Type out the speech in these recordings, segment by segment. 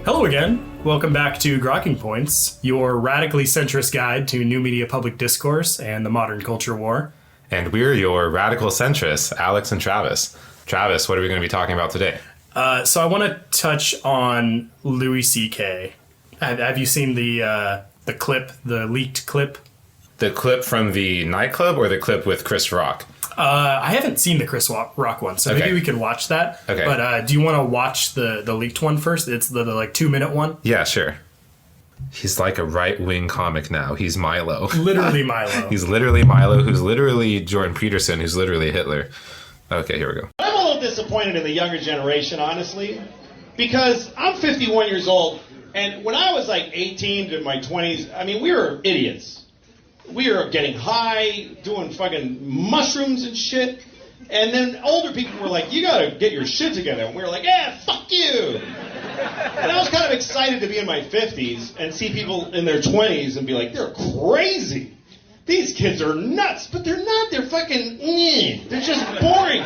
Hello again. Welcome back to Grokking Points, your radically centrist guide to new media public discourse and the modern culture war. And we're your radical centrists, Alex and Travis. Travis, what are we going to be talking about today? So I want to touch on Louis C.K. Have you seen the clip, the leaked clip? The clip from the nightclub or the clip with Chris Rock? I haven't seen the Chris Rock one, so maybe we can watch that. Okay. But do you want to watch the leaked one first? It's the like 2-minute one. Yeah, sure. He's like a right-wing comic now. He's Milo. Literally Milo. He's literally Milo, who's literally Jordan Peterson, who's literally Hitler. Okay, here we go. I'm a little disappointed in the younger generation, honestly, because I'm 51 years old, and when I was like 18 to my 20s, I mean, we were idiots. We were getting high, doing fucking mushrooms and shit. And then older people were like, you gotta get your shit together. And we were like, yeah, fuck you. And I was kind of excited to be in my 50s and see people in their 20s and be like, they're crazy. These kids are nuts. But they're not. They're fucking, they're just boring.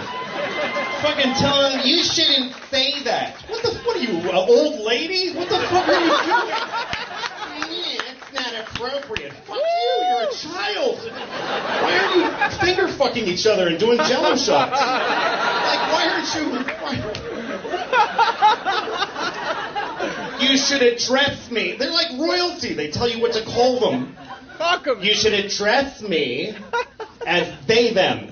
Fucking telling them, you shouldn't say that. What are you, an old lady? What the fuck are you doing? Not appropriate. Fuck you, you're a child. Why are you finger fucking each other and doing jello shots? Like, why aren't you... You should address me. They're like royalty. They tell you what to call them. Fuck 'em. You should address me as they, them.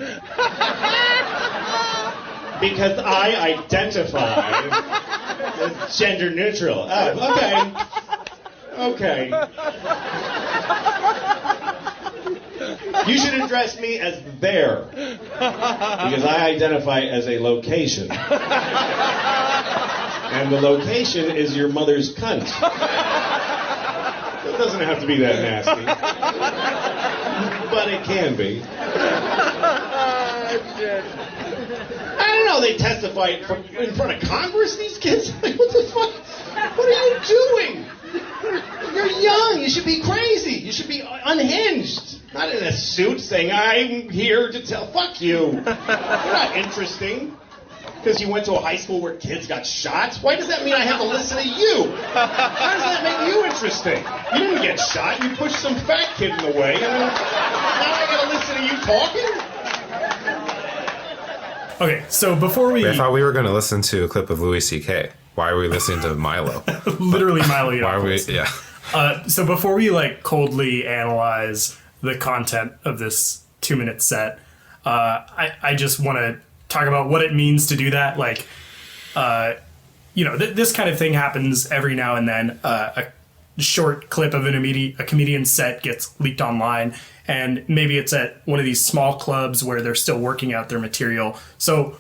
Because I identify as gender neutral. Oh, okay. Okay. You should address me as there, because I identify as a location. And the location is your mother's cunt. It doesn't have to be that nasty. But it can be. I don't know, they testify in front of Congress, these kids? Like, what the fuck? What are you doing? You're young. You should be crazy. You should be unhinged. Not in a suit saying, I'm here to tell... Fuck you. You're not interesting. Because you went to a high school where kids got shot? Why does that mean I have to listen to you? How does that make you interesting? You didn't get shot. You pushed some fat kid in the way. And now I gotta listen to you talking? Okay, so before we... I thought we were going to listen to a clip of Louis C.K. Why are we listening to Milo? Literally Milo. Why are we... Yeah. So before we coldly analyze the content of this 2-minute set, I just want to talk about what it means to do that. This kind of thing happens every now and then. A short clip of a comedian's set gets leaked online, and maybe it's at one of these small clubs where they're still working out their material. So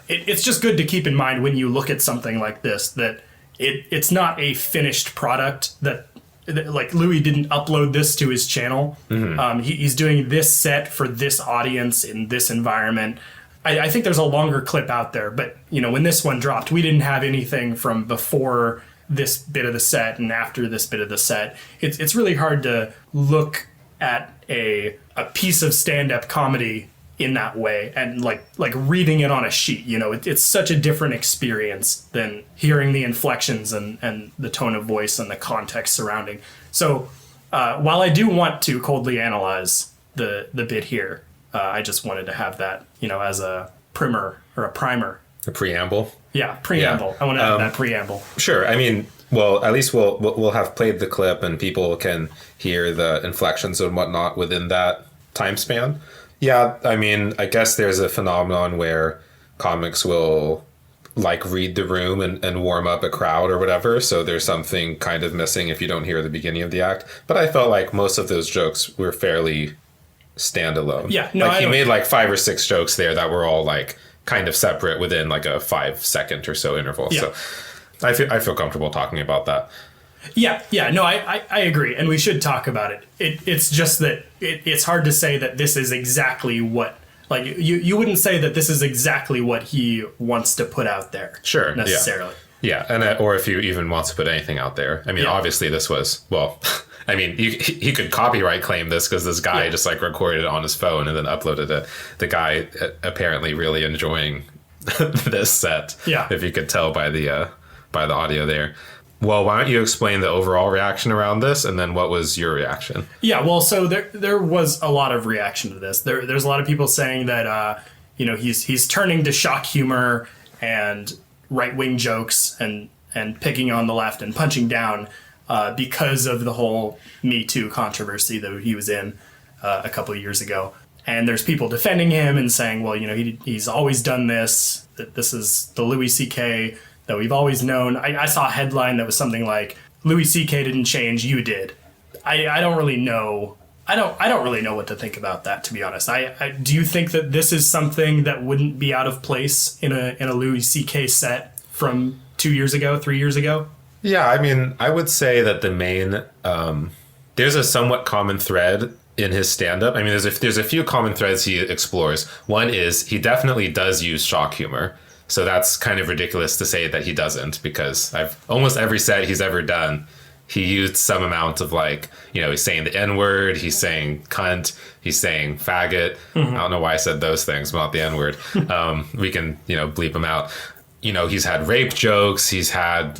it's just good to keep in mind when you look at something like this that it's not a finished product, that like Louis didn't upload this to his channel. Mm-hmm. He's doing this set for this audience in this environment. I think there's a longer clip out there, but when this one dropped, we didn't have anything from before this bit of the set and after this bit of the set. It's really hard to look at a piece of stand-up comedy in that way and like reading it on a sheet. It's such a different experience than hearing the inflections and the tone of voice and the context surrounding. So while I do want to coldly analyze the bit here, I just wanted to have that as a primer or a primer. A preamble? Yeah, preamble. Yeah. I want to have that preamble. Sure. I mean, well, at least we'll have played the clip and people can hear the inflections and whatnot within that time span. Yeah, I mean, I guess there's a phenomenon where comics will read the room and warm up a crowd or whatever. So there's something kind of missing if you don't hear the beginning of the act. But I felt like most of those jokes were fairly standalone. Yeah, no, he made 5 or 6 jokes there that were all kind of separate within a 5-second or so interval. Yeah. So I feel comfortable talking about that. Yeah, no, I agree, and we should talk about it. It's just that it's hard to say that this is exactly what, you wouldn't say that this is exactly what he wants to put out there. Sure, necessarily. Yeah, and or if you even wants to put anything out there. I mean, obviously this was, I mean, he could copyright claim this because this guy just recorded it on his phone and then uploaded it. The guy apparently really enjoying this set. Yeah. If you could tell by the by the audio there. Well, why don't you explain the overall reaction around this, and then what was your reaction? Yeah, well, so there was a lot of reaction to this. There's a lot of people saying that he's turning to shock humor and right-wing jokes and picking on the left and punching down because of the whole Me Too controversy that he was in a couple of years ago. And there's people defending him and saying, well, he's always done this, that this is the Louis C.K. that we've always known. I saw a headline that was something like, Louis C.K. didn't change, you did. I don't really know. I don't really know what to think about that, to be honest. Do you think that this is something that wouldn't be out of place in a Louis C.K. set from 2 years ago, 3 years ago? Yeah, I mean, I would say that the main there's a somewhat common thread in his stand-up. I mean, there's a few common threads he explores. One is he definitely does use shock humor. So that's kind of ridiculous to say that he doesn't, because almost every set he's ever done, he used some amount of he's saying the N-word, he's saying cunt, he's saying faggot. Mm-hmm. I don't know why I said those things, but not the N-word. We can, bleep them out. He's had rape jokes. He's had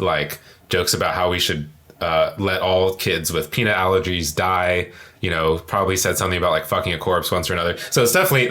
jokes about how we should let all kids with peanut allergies die. Probably said something about fucking a corpse once or another. So it's definitely,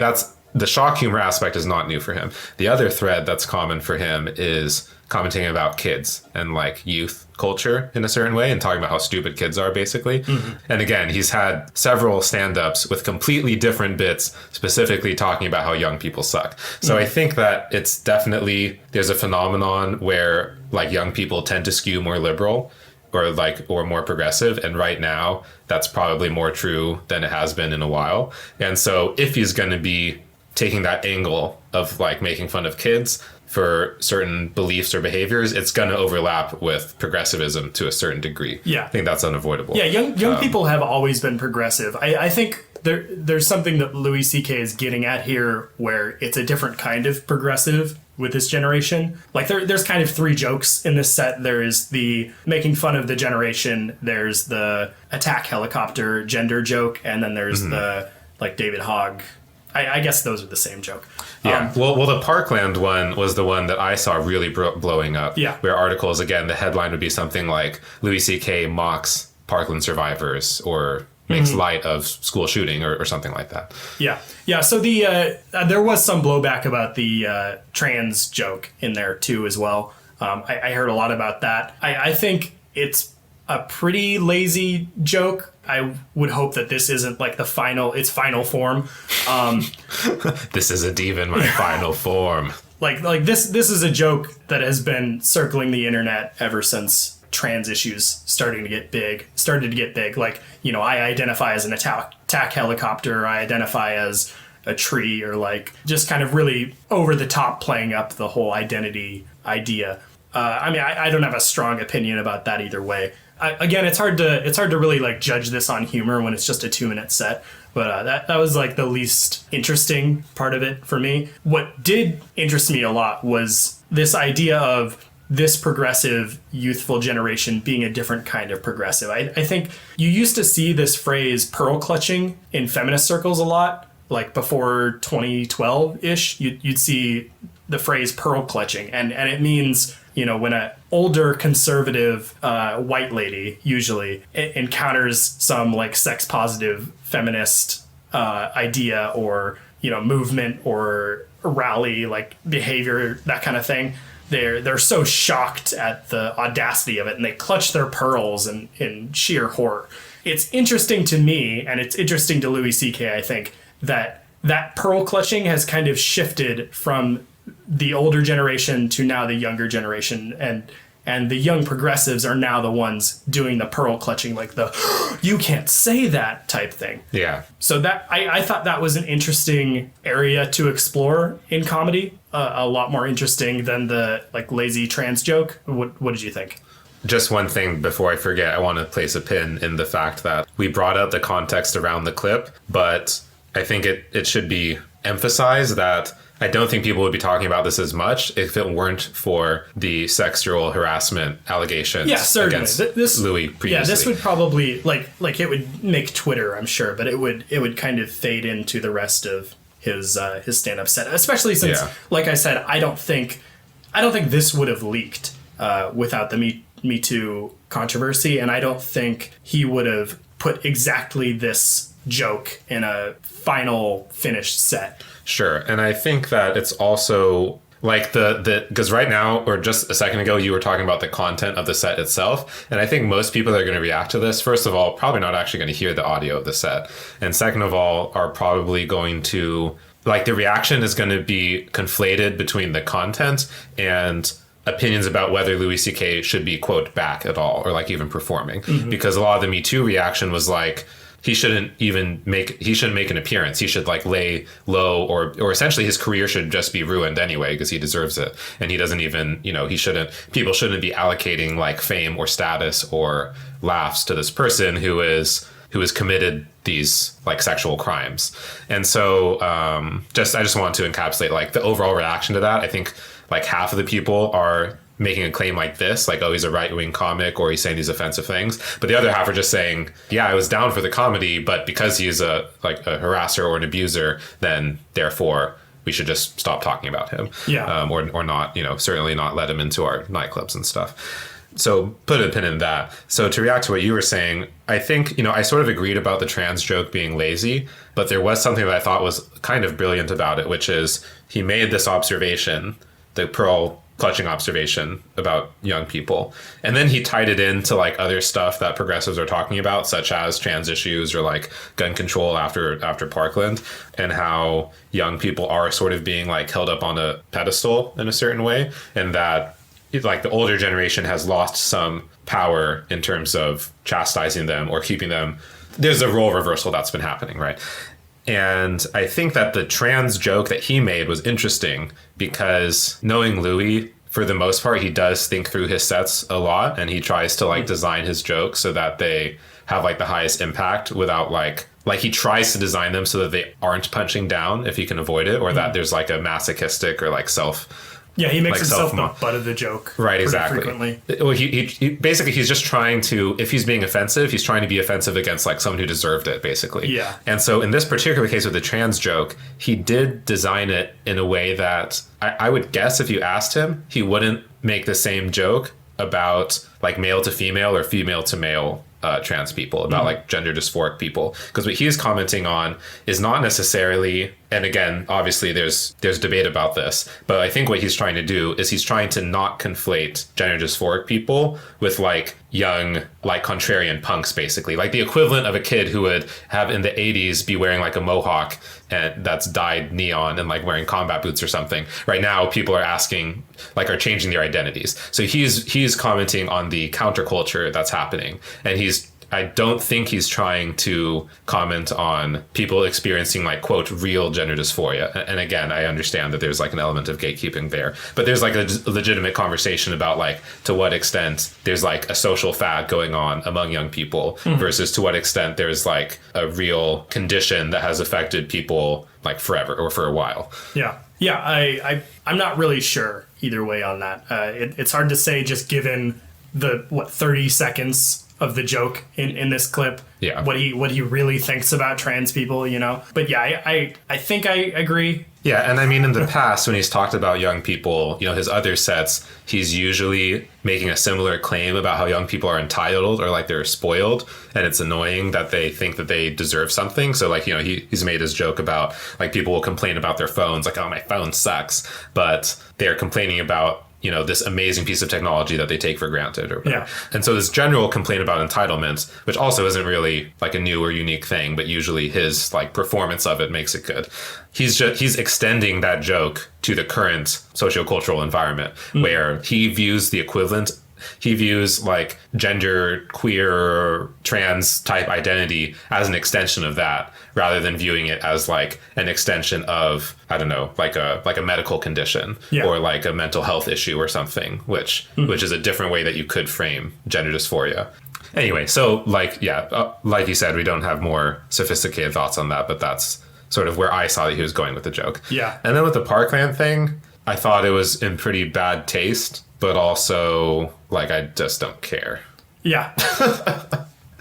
the shock humor aspect is not new for him. The other thread that's common for him is commenting about kids and youth culture in a certain way and talking about how stupid kids are, basically. Mm-hmm. And again, he's had several stand-ups with completely different bits specifically talking about how young people suck. So I think that it's definitely, there's a phenomenon where young people tend to skew more liberal or more progressive, and right now that's probably more true than it has been in a while. And so if he's going to be taking that angle of making fun of kids for certain beliefs or behaviors, it's going to overlap with progressivism to a certain degree. Yeah, I think that's unavoidable. Yeah, young people have always been progressive. I think there's something that Louis C.K. is getting at here, where it's a different kind of progressive with this generation. There's kind of three jokes in this set. There is the making fun of the generation, there's the attack helicopter gender joke, and then there's the David Hogg. I guess those are the same joke. Yeah. Well, the Parkland one was the one that I saw really blowing up. Yeah. Where articles, again, the headline would be something like Louis C.K. mocks Parkland survivors or makes light of school shooting or something like that. Yeah. Yeah. So there was some blowback about the trans joke in there too as well. I heard a lot about that. I think it's a pretty lazy joke. I would hope that this isn't its final form. This isn't even my final form. This is a joke that has been circling the internet ever since trans issues started to get big. I identify as an attack helicopter. I identify as a tree, or just kind of really over the top playing up the whole identity idea. I don't have a strong opinion about that either way. Again, it's hard to really judge this on humor when it's just a 2-minute set. But that was the least interesting part of it for me. What did interest me a lot was this idea of this progressive, youthful generation being a different kind of progressive. I think you used to see this phrase pearl clutching in feminist circles a lot, before 2012-ish. You'd see the phrase pearl clutching, and it means, when an older conservative white lady usually encounters some sex positive feminist idea or movement or rally behavior, that kind of thing. They're so shocked at the audacity of it, and they clutch their pearls in sheer horror. It's interesting to me, and it's interesting to Louis C.K., I think, that pearl clutching has kind of shifted from the older generation to now the younger generation, and the young progressives are now the ones doing the pearl clutching, the you can't say that type thing. Yeah. So that I thought that was an interesting area to explore in comedy, a lot more interesting than the lazy trans joke. What did you think? Just one thing before I forget, I want to place a pin in the fact that we brought out the context around the clip, but I think it should be emphasized that I don't think people would be talking about this as much if it weren't for the sexual harassment allegations against Louis previously. Yeah, this would probably it would make Twitter, I'm sure, but it would kind of fade into the rest of his stand-up set, especially since, like I said, I don't think this would have leaked without the Me Too controversy. And I don't think he would have put exactly this joke in a final finished set. Sure. And I think that it's also like because right now, or just a second ago, you were talking about the content of the set itself. And I think most people that are going to react to this, first of all, probably not actually going to hear the audio of the set. And second of all, are probably going to, like, the reaction is going to be conflated between the content and opinions about whether Louis C.K. should be, quote, back at all, or like even performing. Because a lot of the Me Too reaction was like, he shouldn't make an appearance. He should like lay low, or essentially his career should just be ruined anyway because he deserves it. And he doesn't even, people shouldn't be allocating like fame or status or laughs to this person who has committed these like sexual crimes. And so I just want to encapsulate like the overall reaction to that. I think like half of the people are making a claim like this, like, oh, he's a right-wing comic, or he's saying these offensive things. But the other half are just saying, yeah, I was down for the comedy, but because he's a harasser or an abuser, then therefore we should just stop talking about him. Yeah. Or not, certainly not let him into our nightclubs and stuff. So put a pin in that. So to react to what you were saying, I think, I sort of agreed about the trans joke being lazy, but there was something that I thought was kind of brilliant about it, which is he made this observation, the pearl clutching observation about young people. And then he tied it into like other stuff that progressives are talking about, such as trans issues or like gun control after Parkland, and how young people are sort of being like held up on a pedestal in a certain way. And that like the older generation has lost some power in terms of chastising them or keeping them. There's a role reversal that's been happening, right? And I think that the trans joke that he made was interesting because knowing Louis, for the most part, he does think through his sets a lot, and he tries to like design his jokes so that they have like the highest impact without like he tries to design them so that they aren't punching down if he can avoid it, or that there's like a masochistic or like self. Yeah, he makes himself the butt of the joke. Right, exactly. Frequently. Well, he basically, he's just trying to, if he's being offensive, he's trying to be offensive against like someone who deserved it, basically. Yeah. And so in this particular case with the trans joke, he did design it in a way that I would guess if you asked him, he wouldn't make the same joke about like male to female or female to male trans people, about like gender dysphoric people, because what he is commenting on is not necessarily, and again, obviously there's debate about this, but I think what he's trying to do is he's trying to not conflate gender dysphoric people with like young, like contrarian punks, basically, like the equivalent of a kid who would have in the 80s be wearing like a mohawk and that's dyed neon and like wearing combat boots or something. Right now people are asking, like, are changing their identities. So he's commenting on the counterculture that's happening, and I don't think he's trying to comment on people experiencing like, quote, real gender dysphoria. And again, I understand that there's like an element of gatekeeping there, but there's like a legitimate conversation about like to what extent there's like a social fad going on among young people versus to what extent there's like a real condition that has affected people like forever or for a while. Yeah. Yeah. I'm not really sure either way on that. It's hard to say just given the 30 seconds of the joke in this clip, yeah, what he really thinks about trans people, But yeah, I think I agree. Yeah, and I mean, in the past, when he's talked about young people, his other sets, he's usually making a similar claim about how young people are entitled or like they're spoiled, and it's annoying that they think that they deserve something. So like, he's made his joke about like people will complain about their phones, like, oh, my phone sucks, but they're complaining about this amazing piece of technology that they take for granted or whatever. Yeah. And so this general complaint about entitlements, which also isn't really like a new or unique thing, but usually his like performance of it makes it good. He's extending that joke to the current sociocultural environment where he views the equivalent. He views like gender, queer, trans type identity as an extension of that, rather than viewing it as like an extension of, I don't know, like a medical condition or like a mental health issue or something, which is a different way that you could frame gender dysphoria. Anyway, so like, like you said, we don't have more sophisticated thoughts on that, but that's sort of where I saw that he was going with the joke. Yeah. And then with the Parkland thing, I thought it was in pretty bad taste, but also like I just don't care. Yeah.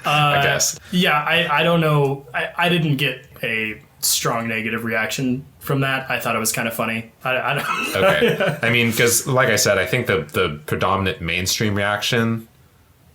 I guess. Yeah, I don't know. I didn't get a strong negative reaction from that. I thought it was kind of funny. I don't. Okay. I mean, because like I said, I think the predominant mainstream reaction,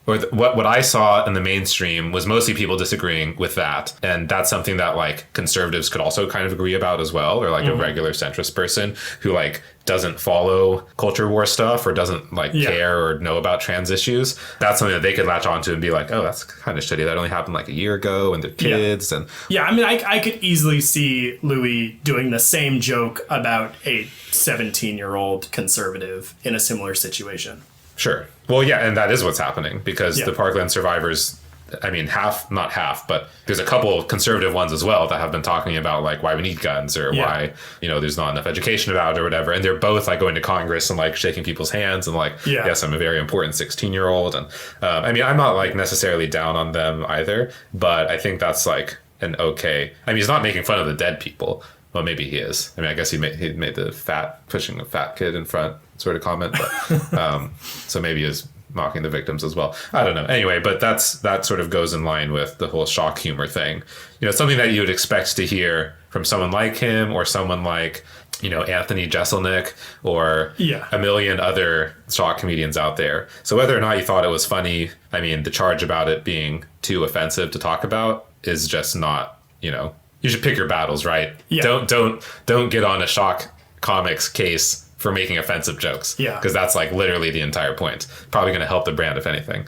or what I saw in the mainstream, was mostly people disagreeing with that. And that's something that like conservatives could also kind of agree about as well, or like a regular centrist person who like doesn't follow culture war stuff or doesn't like care or know about trans issues. That's something that they could latch onto and be like, oh, that's kind of shitty. That only happened like a year ago and they're kids. And yeah, I mean, I could easily see Louis doing the same joke about a 17-year-old conservative in a similar situation. Sure. Well, yeah, and that is what's happening because the Parkland survivors, I mean, not half, but there's a couple of conservative ones as well that have been talking about like why we need guns or why, there's not enough education about it or whatever. And they're both like going to Congress and like shaking people's hands and like, yes, I'm a very important 16-year-old. And I mean, I'm not like necessarily down on them either, but I think that's like an okay. I mean, he's not making fun of the dead people. Well, maybe he is. I mean, I guess he made the pushing a fat kid in front sort of comment, but so maybe he's mocking the victims as well. I don't know. Anyway, but that sort of goes in line with the whole shock humor thing. Something that you would expect to hear from someone like him or someone like, Anthony Jeselnik or a million other shock comedians out there. So whether or not you thought it was funny, I mean, the charge about it being too offensive to talk about is just not, you should pick your battles, right? Yeah. Don't get on a shock comics case for making offensive jokes. Yeah. Because that's like literally the entire point. Probably going to help the brand, if anything.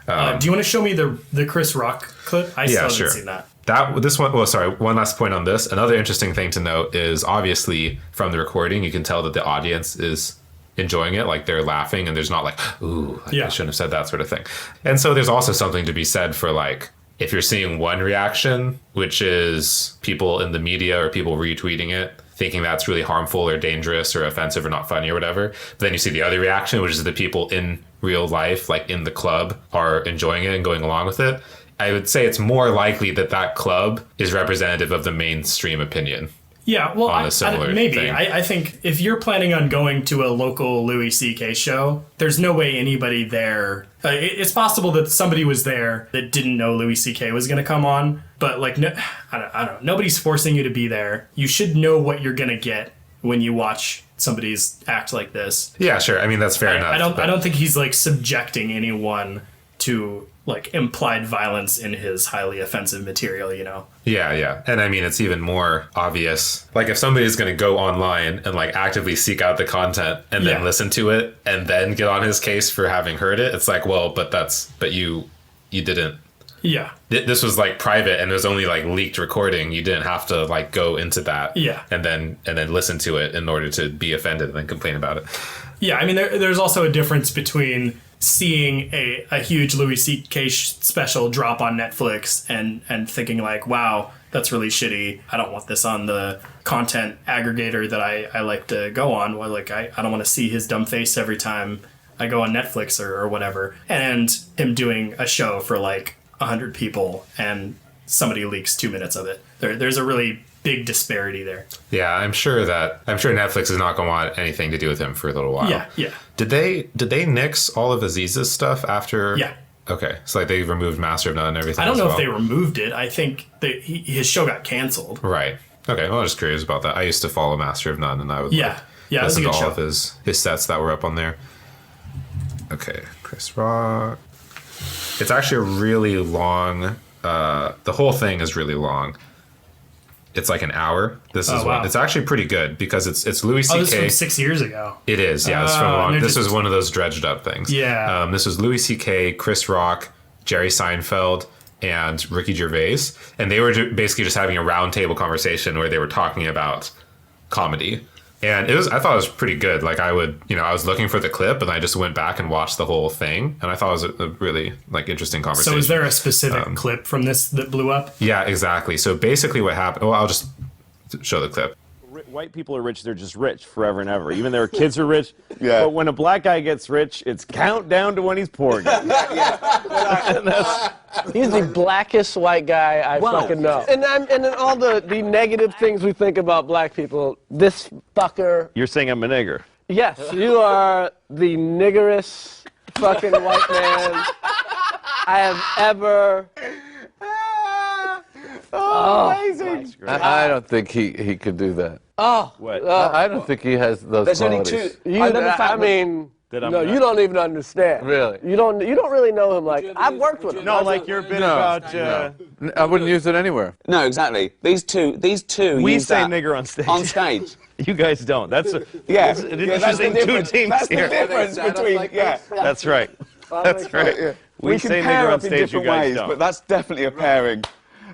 Do you want to show me the Chris Rock clip? I still haven't seen that. One last point on this. Another interesting thing to note is obviously from the recording, you can tell that the audience is enjoying it. Like they're laughing and there's not like, ooh, I shouldn't have said that sort of thing. And so there's also something to be said for like, if you're seeing one reaction, which is people in the media or people retweeting it, thinking that's really harmful or dangerous or offensive or not funny or whatever. But then you see the other reaction, which is the people in real life, like in the club, are enjoying it and going along with it. I would say it's more likely that club is representative of the mainstream opinion. Yeah, well, maybe. Thing. I think if you're planning on going to a local Louis C.K. show, there's no way anybody there... it's possible that somebody was there that didn't know Louis C.K. was going to come on, but like, no, I don't know. Nobody's forcing you to be there. You should know what you're going to get when you watch somebody's act like this. Yeah, sure. I mean, that's fair enough. I don't think he's like subjecting anyone to like implied violence in his highly offensive material, Yeah. And I mean, it's even more obvious. Like if somebody's going to go online and like actively seek out the content and then listen to it and then get on his case for having heard it, it's like, well, but you didn't. Yeah. This was like private and it was only like leaked recording. You didn't have to like go into that and then listen to it in order to be offended and then complain about it. Yeah. I mean, there's also a difference between seeing a huge Louis C.K. special drop on Netflix and thinking like, wow, that's really shitty. I don't want this on the content aggregator that I like to go on. Well, like I don't want to see his dumb face every time I go on Netflix or whatever. And him doing a show for like 100 people and somebody leaks 2 minutes of it. There's a really big disparity there. Yeah, I'm sure Netflix is not going to want anything to do with him for a little while. Yeah. Did they nix all of Aziz's stuff after? Yeah. Okay, so like they removed Master of None and everything. I don't know if they removed it. I think his show got canceled. Right. Okay. Well, I'm just curious about that. I used to follow Master of None, and I would listen to all of his sets that were up on there. Okay, Chris Rock. It's actually a really long. The whole thing is really long. It's like an hour. It's actually pretty good because it's Louis C.K. Oh, this was from 6 years ago. It is, yeah. It's from long. This was one of those dredged up things. Yeah. This was Louis C.K., Chris Rock, Jerry Seinfeld, and Ricky Gervais, and they were basically just having a roundtable conversation where they were talking about comedy. And I thought it was pretty good. Like I was looking for the clip and I just went back and watched the whole thing. And I thought it was a really like interesting conversation. So is there a specific clip from this that blew up? Yeah, exactly. So basically what happened, I'll just show the clip. White people are rich, they're just rich forever and ever. Even their kids are rich. Yeah. But when a black guy gets rich, it's countdown to when he's poor again. He's the blackest white guy I fucking know. And then all the negative things we think about black people, this fucker. You're saying I'm a nigger. Yes, you are the niggerest fucking white man I have ever... Oh, amazing. I don't think he could do that. Oh, What? I don't think he has those There's only qualities. two. I love the fact I mean, That I'm no, not- you don't even understand. Really? You don't really know him like I've worked with him. No, like your bit about. I wouldn't use it anywhere. No, exactly. These two. We use say that nigger on stage. On stage. You guys don't. That's an That's interesting the two difference. teams That's here. the difference between. That's right. That's right. Yeah. We can say pair nigger on up in stage. You different guys ways, don't. but that's definitely a pairing.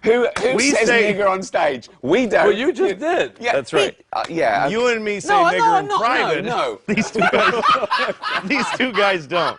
Who We says say- nigger on stage? We don't. Well, you just did. Yeah, That's right. Yeah. You and me say No, nigger no, in no, private. no. These two guys don't.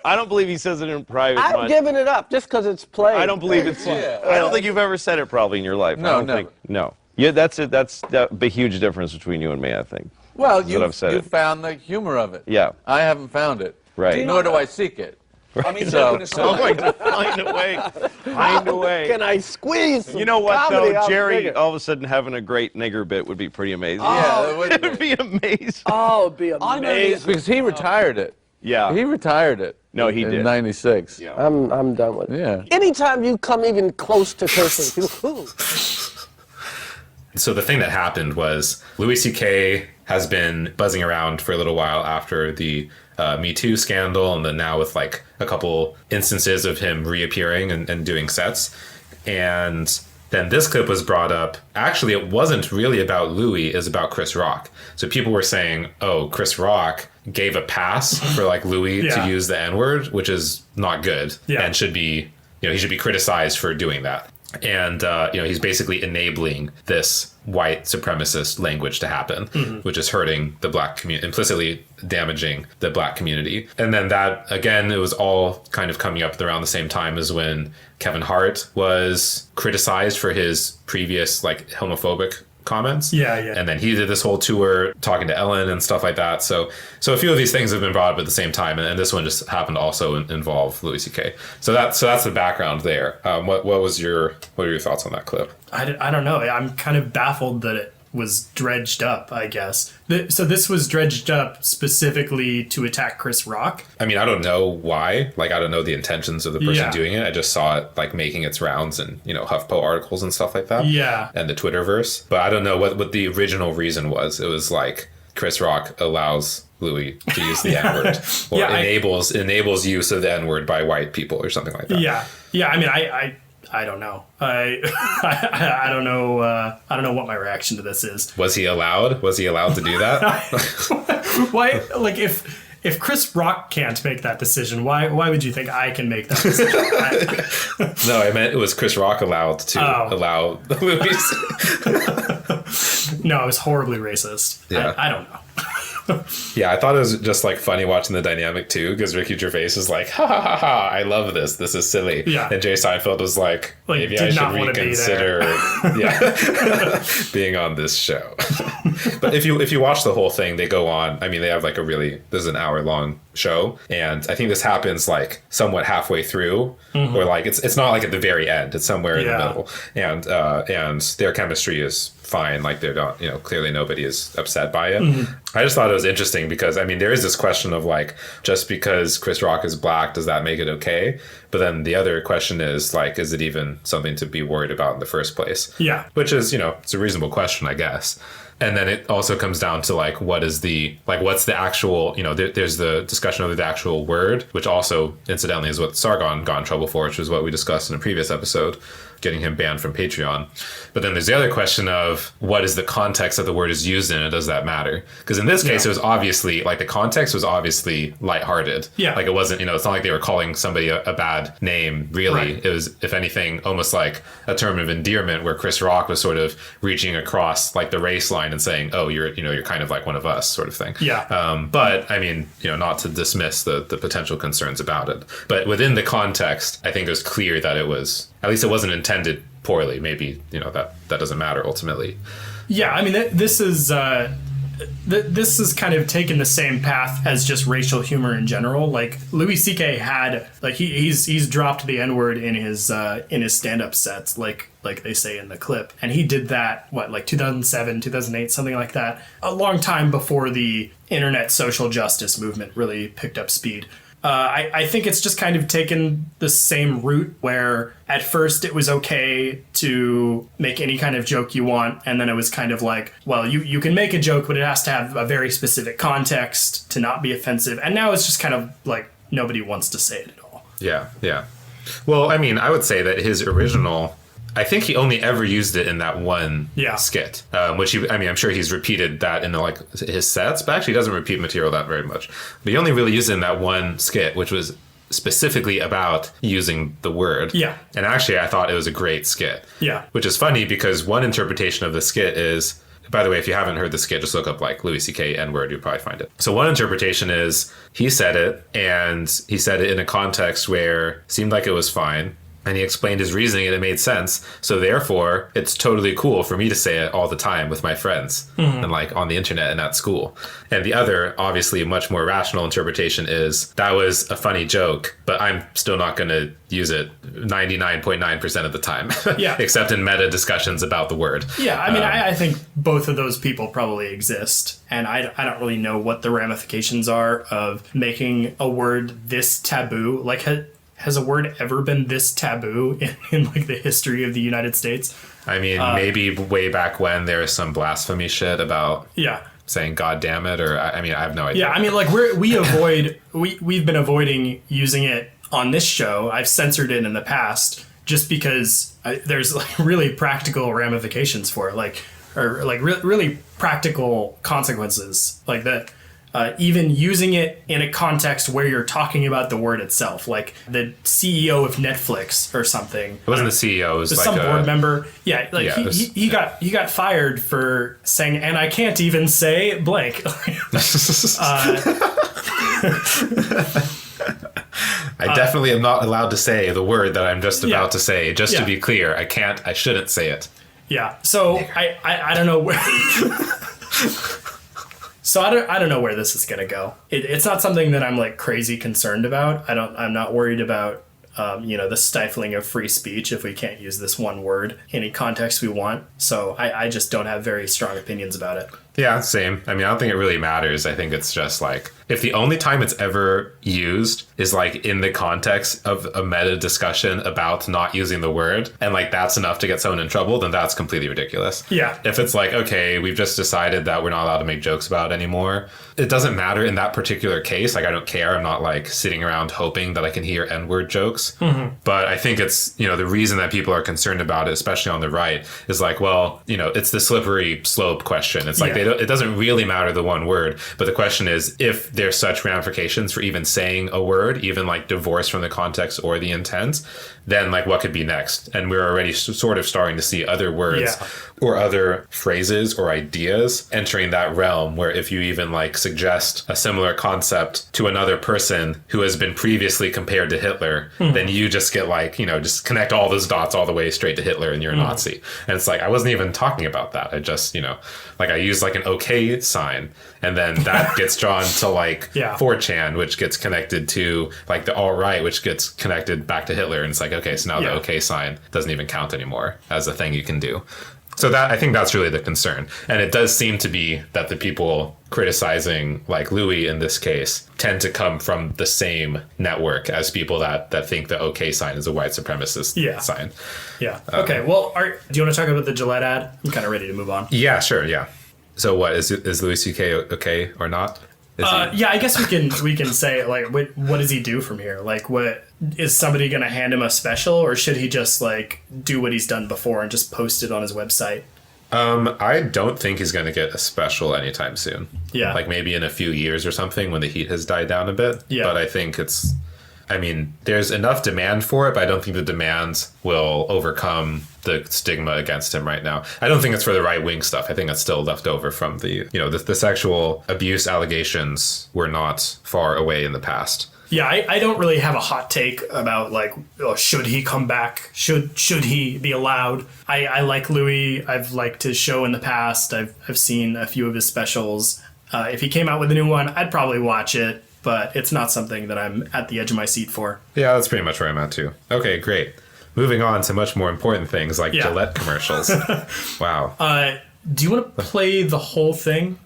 I don't believe he says it in private. I've much. given it up just because it's played. I don't believe it's. I don't think you've ever said it probably in your life. No, I don't never. think. No. Yeah, that's it. That's the huge difference between you and me. I think. Well, That's what I've said you it. found the humor of it. Yeah. I haven't found it. Right. Nor do I seek it. I mean, So- taking aside- I'm going to find a way. Find a way. Can I squeeze some You know what comedy though, out Jerry? nigger? All of a sudden, having a great nigger bit would be pretty amazing. Yeah, it would be amazing. Oh, it'd be know amazing. because he retired it. Yeah. He retired it. No, he in did. '96. Yeah. I'm done with it. Yeah. Anytime you come even close to cursing, people, ooh. So the thing that happened was Louis C.K. has been buzzing around for a little while after the Me Too scandal, and then now with like a couple instances of him reappearing and doing sets. And then this clip was brought up. Actually, it wasn't really about Louis, it's about Chris Rock. So people were saying, oh, Chris Rock gave a pass for like Louis Yeah. to use the N-word, which is not good Yeah. and should be, he should be criticized for doing that. And, he's basically enabling this white supremacist language to happen, which is hurting the black community, implicitly damaging the black community. And then that, again, it was all kind of coming up around the same time as when Kevin Hart was criticized for his previous, like, homophobic comments. Yeah. And then he did this whole tour talking to Ellen and stuff like that. So a few of these things have been brought up at the same time, and this one just happened to also involve Louis C.K. So that's the background there. What are your thoughts on that clip? I don't know. I'm kind of baffled that it was dredged up, I guess. So this was dredged up specifically to attack Chris Rock? I mean, I don't know why. Like, I don't know the intentions of the person Yeah. doing it. I just saw it, like, making its rounds in, HuffPo articles and stuff like that. Yeah. And the Twitterverse. But I don't know what the original reason was. It was like Chris Rock allows Louis to use the N-word. Or Yeah, enables use of the N-word by white people or something like that. Yeah. I mean, I don't know. I don't know. I don't know what my reaction to this is. Was he allowed? Was he allowed to do that? Why? Like, if Chris Rock can't make that decision, why would you think I can make that decision? No, I meant it was Chris Rock allowed to allow Louis. No, it was horribly racist. Yeah. I don't know. Yeah, I thought it was just like funny watching the dynamic too, because Ricky Gervais is like, ha ha ha ha, I love this. This is silly. Yeah. And Jay Seinfeld was like maybe I did should not wanna be reconsider being on this show. But if you watch the whole thing, they go on. I mean, they have like this is an hour-long show, and I think this happens like somewhat halfway through, or like it's not like at the very end. It's somewhere in the middle, and their chemistry is fine. Like they're not, clearly nobody is upset by it. I just thought it was interesting because, I mean, there is this question of like, just because Chris Rock is black, does that make it okay? But then the other question is like, is it even something to be worried about in the first place? Yeah. Which is, it's a reasonable question, I guess. And then it also comes down to like, what's the actual, there's the discussion of the actual word, which also incidentally is what Sargon got in trouble for, which is what we discussed in a previous episode, getting him banned from Patreon. But then there's the other question of what is the context that the word is used in, and does that matter? Because in this case, it was obviously, like, the context was obviously lighthearted. Yeah. Like, it wasn't, it's not like they were calling somebody a bad name, really. Right. It was, if anything, almost like a term of endearment where Chris Rock was sort of reaching across, like, the race line and saying, oh, you're kind of like one of us, sort of thing. Yeah. But, I mean, not to dismiss the potential concerns about it. But within the context, I think it was clear that it was, at least it wasn't intended poorly. Maybe, that doesn't matter ultimately. Yeah, I mean, this is kind of taken the same path as just racial humor in general. Like Louis C.K. had, like, he's dropped the N-word in his stand-up sets, like they say in the clip, and he did that 2007, 2008, something like that, a long time before the internet social justice movement really picked up speed. I think it's just kind of taken the same route where at first it was okay to make any kind of joke you want, and then it was kind of like, well, you can make a joke, but it has to have a very specific context to not be offensive. And now it's just kind of like nobody wants to say it at all. Yeah, yeah. Well, I mean, I would say that his original, I think he only ever used it in that one skit, which I'm sure he's repeated that in like his sets, but actually he doesn't repeat material that very much. But he only really used it in that one skit, which was specifically about using the word. Yeah. And actually, I thought it was a great skit. Yeah. Which is funny because one interpretation of the skit is, by the way, if you haven't heard the skit, just look up like Louis C.K. N-word, you'll probably find it. So one interpretation is he said it, and he said it in a context where it seemed like it was fine. And he explained his reasoning and it made sense. So therefore, it's totally cool for me to say it all the time with my friends and like on the internet and at school. And the other, obviously, much more rational interpretation is that was a funny joke, but I'm still not going to use it 99.9% of the time. Yeah. Except in meta discussions about the word. Yeah, I mean, I think both of those people probably exist. And I don't really know what the ramifications are of making a word this taboo. Like, has a word ever been this taboo in like the history of the United States? I mean, maybe way back when there was some blasphemy shit about saying "God damn it," or I have no idea. Yeah, I mean, like we've been avoiding using it on this show. I've censored it in the past just because there's like really practical ramifications for it, really practical consequences, like that. Even using it in a context where you're talking about the word itself, like the CEO of Netflix or something. It wasn't the CEO. It was like some board member. Yeah, like he got fired for saying, and I can't even say blank. I definitely am not allowed to say the word that I'm just about to say. Just to be clear, I shouldn't say it. Yeah. So I don't know where. So I don't know where this is going to go. It's not something that I'm like crazy concerned about. I'm not worried about, the stifling of free speech if we can't use this one word in any context we want. So I just don't have very strong opinions about it. Yeah, same. I mean, I don't think it really matters. I think it's just like, if the only time it's ever used is like in the context of a meta discussion about not using the word, and like that's enough to get someone in trouble, then that's completely ridiculous. Yeah. If it's like, okay, we've just decided that we're not allowed to make jokes about it anymore, it doesn't matter in that particular case. Like, I don't care. I'm not like sitting around hoping that I can hear N-word jokes. Mm-hmm. But I think it's, the reason that people are concerned about it, especially on the right, is like, well, it's the slippery slope question. It's like, it doesn't really matter the one word, but the question is, if there's such ramifications for even saying a word, even like divorced from the context or the intent, then like what could be next? And we're already sort of starting to see other words or other phrases or ideas entering that realm where if you even like suggest a similar concept to another person who has been previously compared to Hitler, then you just get like, just connect all those dots all the way straight to Hitler and you're a Nazi. And it's like, I wasn't even talking about that. I just, like I used like an okay sign, and then that gets drawn to like 4chan, which gets connected to like the alt-right, which gets connected back to Hitler. And it's like, okay, so now the okay sign doesn't even count anymore as a thing you can do. So that, I think that's really the concern. And it does seem to be that the people criticizing like Louis in this case tend to come from the same network as people that think the okay sign is a white supremacist sign. Yeah. Okay. Well, do you want to talk about the Gillette ad? I'm kind of ready to move on. Yeah, sure. Yeah. So what, is Louis C.K. okay or not? Yeah, I guess we can say like what does he do from here? Like, what is somebody going to hand him a special, or should he just like do what he's done before and just post it on his website? I don't think he's going to get a special anytime soon. Yeah, like maybe in a few years or something when the heat has died down a bit. Yeah, but I think there's enough demand for it, but I don't think the demand will overcome the stigma against him right now. I don't think it's for the right-wing stuff. I think it's still left over from the sexual abuse allegations were not far away in the past. Yeah, I don't really have a hot take about like, should he come back? Should he be allowed? I like Louis. I've liked his show in the past. I've seen a few of his specials. If he came out with a new one, I'd probably watch it, but it's not something that I'm at the edge of my seat for. Yeah, that's pretty much where I'm at too. Okay, great. Moving on to much more important things like Gillette commercials. Wow. Do you want to play the whole thing?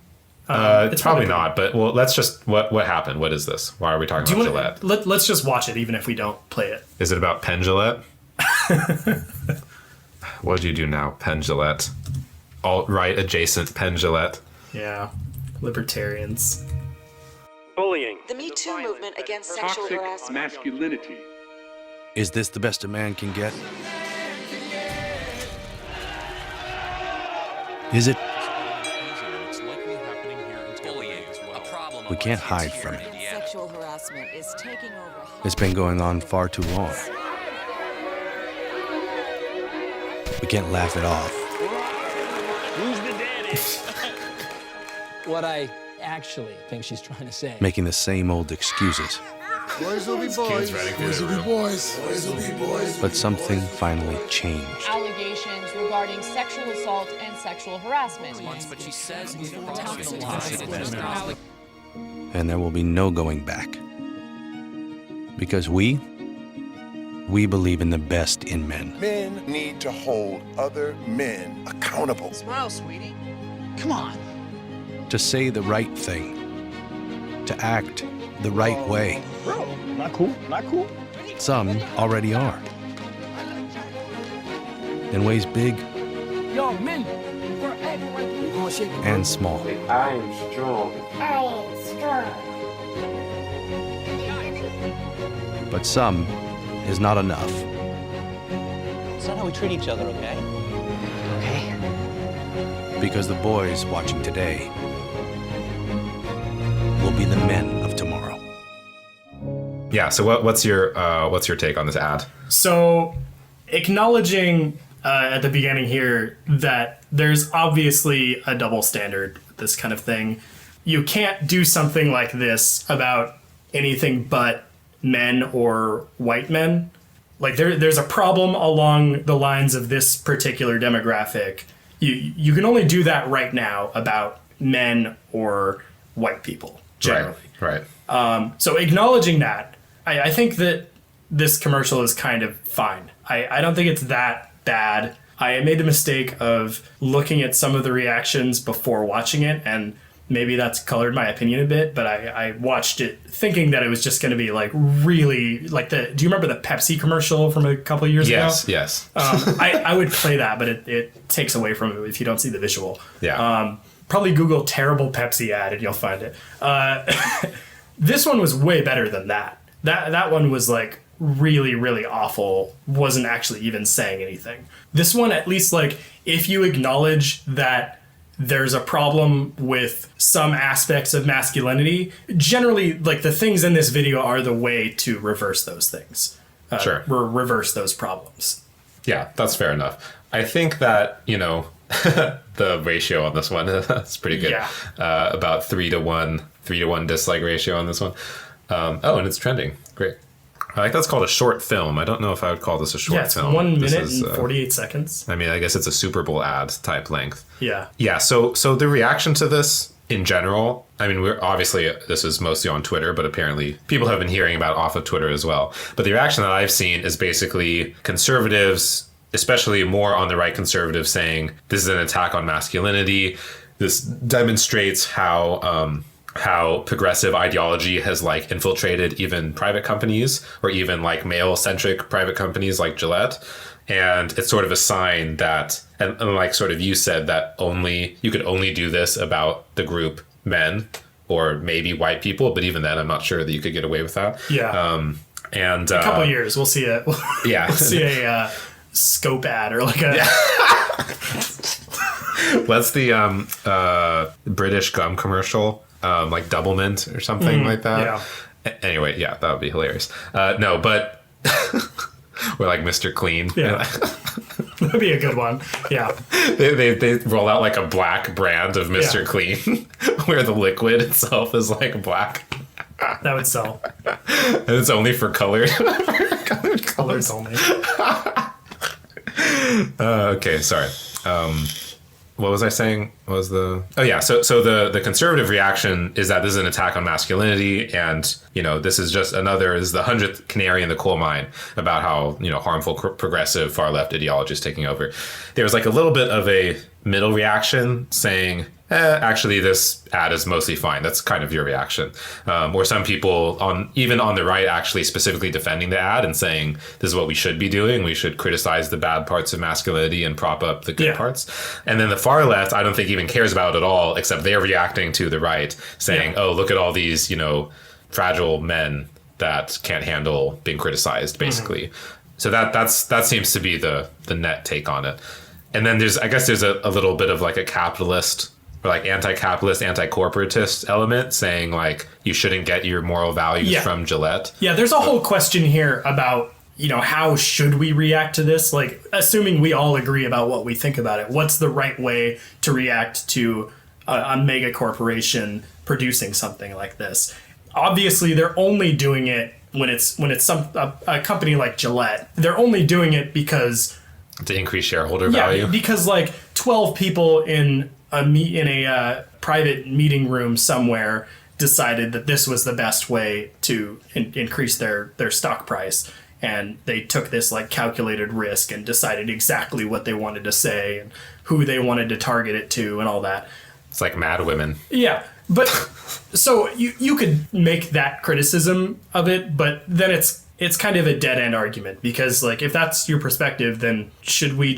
It's probably not, but well, let's just what happened? What is this? Why are we talking about Gillette? Let's just watch it, even if we don't play it. Is it about Penn Gillette? What do you do now, Penn Gillette? Alt-right adjacent Penn Gillette. Yeah, libertarians. Bullying. The Me Too movement against sexual harassment. Masculinity. Is this the best a man can get? Is it? We can't hide from it. Sexual harassment is taking over. It's been going on far too long. We can't laugh it off. Who's the daddy? What I actually think she's trying to say. Making the same old excuses. Boys will be boys. Boys will be boys. Boys will be boys. But something finally changed. Allegations regarding sexual assault and sexual harassment. But she says And there will be no going back. Because we believe in the best in men. Men need to hold other men accountable. Smile, sweetie. Come on. To say the right thing. To act the right way. Bro, not cool. Not cool. Some already are. In ways big Yo, men. and small. I am strong. But some is not enough. It's not how we treat each other, okay? Okay. Because the boys watching today will be the men of tomorrow. Yeah. So what's your take on this ad? So, acknowledging at the beginning here that there's obviously a double standard with this kind of thing. You can't do something like this about anything but men or white men. Like there's a problem along the lines of this particular demographic. You can only do that right now about men or white people generally. Right. So acknowledging that, I think that this commercial is kind of fine. I don't think it's that bad. I made the mistake of looking at some of the reactions before watching it, and maybe that's colored my opinion a bit, but I watched it thinking that it was just going to be like really like do you remember the Pepsi commercial from a couple of years ago? Yes. I would play that, but it takes away from it if you don't see the visual. Yeah. Probably Google terrible Pepsi ad and you'll find it. This one was way better than that. That one was like really, really awful, wasn't actually even saying anything. This one, at least, like, if you acknowledge that there's a problem with some aspects of masculinity, generally, like, the things in this video are the way to reverse those things. Sure. Reverse those problems. Yeah, that's fair enough. I think that, the ratio on this one is pretty good. Yeah. About 3-to-1 dislike ratio on this one. And it's trending. Great. I like that's called a short film. I don't know if I would call this a short film. Yeah, it's 1 minute and 48 seconds. I mean, I guess it's a Super Bowl ad type length. Yeah. Yeah, so the reaction to this in general, I mean, this is mostly on Twitter, but apparently people have been hearing about it off of Twitter as well. But the reaction that I've seen is basically conservatives, especially more on the right conservatives, saying this is an attack on masculinity. This demonstrates how progressive ideology has like infiltrated even private companies or even like male centric private companies like Gillette. And it's sort of a sign that, and like sort of you said, that you could only do this about the group men or maybe white people. But even then, I'm not sure that you could get away with that. Yeah. And a couple of years, we'll see it. Yeah. We'll see a scope ad or like a. Yeah. What's the British gum commercial? Like Double Mint or something like that. Yeah. Anyway, yeah, that would be hilarious. No, but we're like Mr. Clean. Yeah. That'd be a good one. Yeah. They roll out like a black brand of Mr. Yeah. Clean where the liquid itself is like black. That would sell. And it's only for colored. Colors only. Okay, sorry. What was I saying? What was the... Oh, yeah. So the conservative reaction is that this is an attack on masculinity. And, this is just the 100th canary in the coal mine about how, harmful progressive far left ideology is taking over. There was like a little bit of a middle reaction saying, actually, this ad is mostly fine. That's kind of your reaction. Or some people even on the right actually specifically defending the ad and saying, this is what we should be doing. We should criticize the bad parts of masculinity and prop up the good parts. And then the far left, I don't think even cares about it at all, except they're reacting to the right, saying, oh, look at all these, fragile men that can't handle being criticized, basically. So that seems to be the net take on it. And then there's a little bit of like a capitalist or like anti-capitalist, anti-corporatist element saying like you shouldn't get your moral values from Gillette. Yeah, there's a whole question here about, how should we react to this? Like, assuming we all agree about what we think about it, what's the right way to react to a mega corporation producing something like this? Obviously, they're only doing it when it's a company like Gillette. They're only doing it because to increase shareholder value. Because like 12 people in a private meeting room somewhere decided that this was the best way to increase their stock price, and they took this like calculated risk and decided exactly what they wanted to say and who they wanted to target it to and all that. It's like Mad Women. Yeah, but so you could make that criticism of it, but then it's kind of a dead end argument, because like if that's your perspective, then should we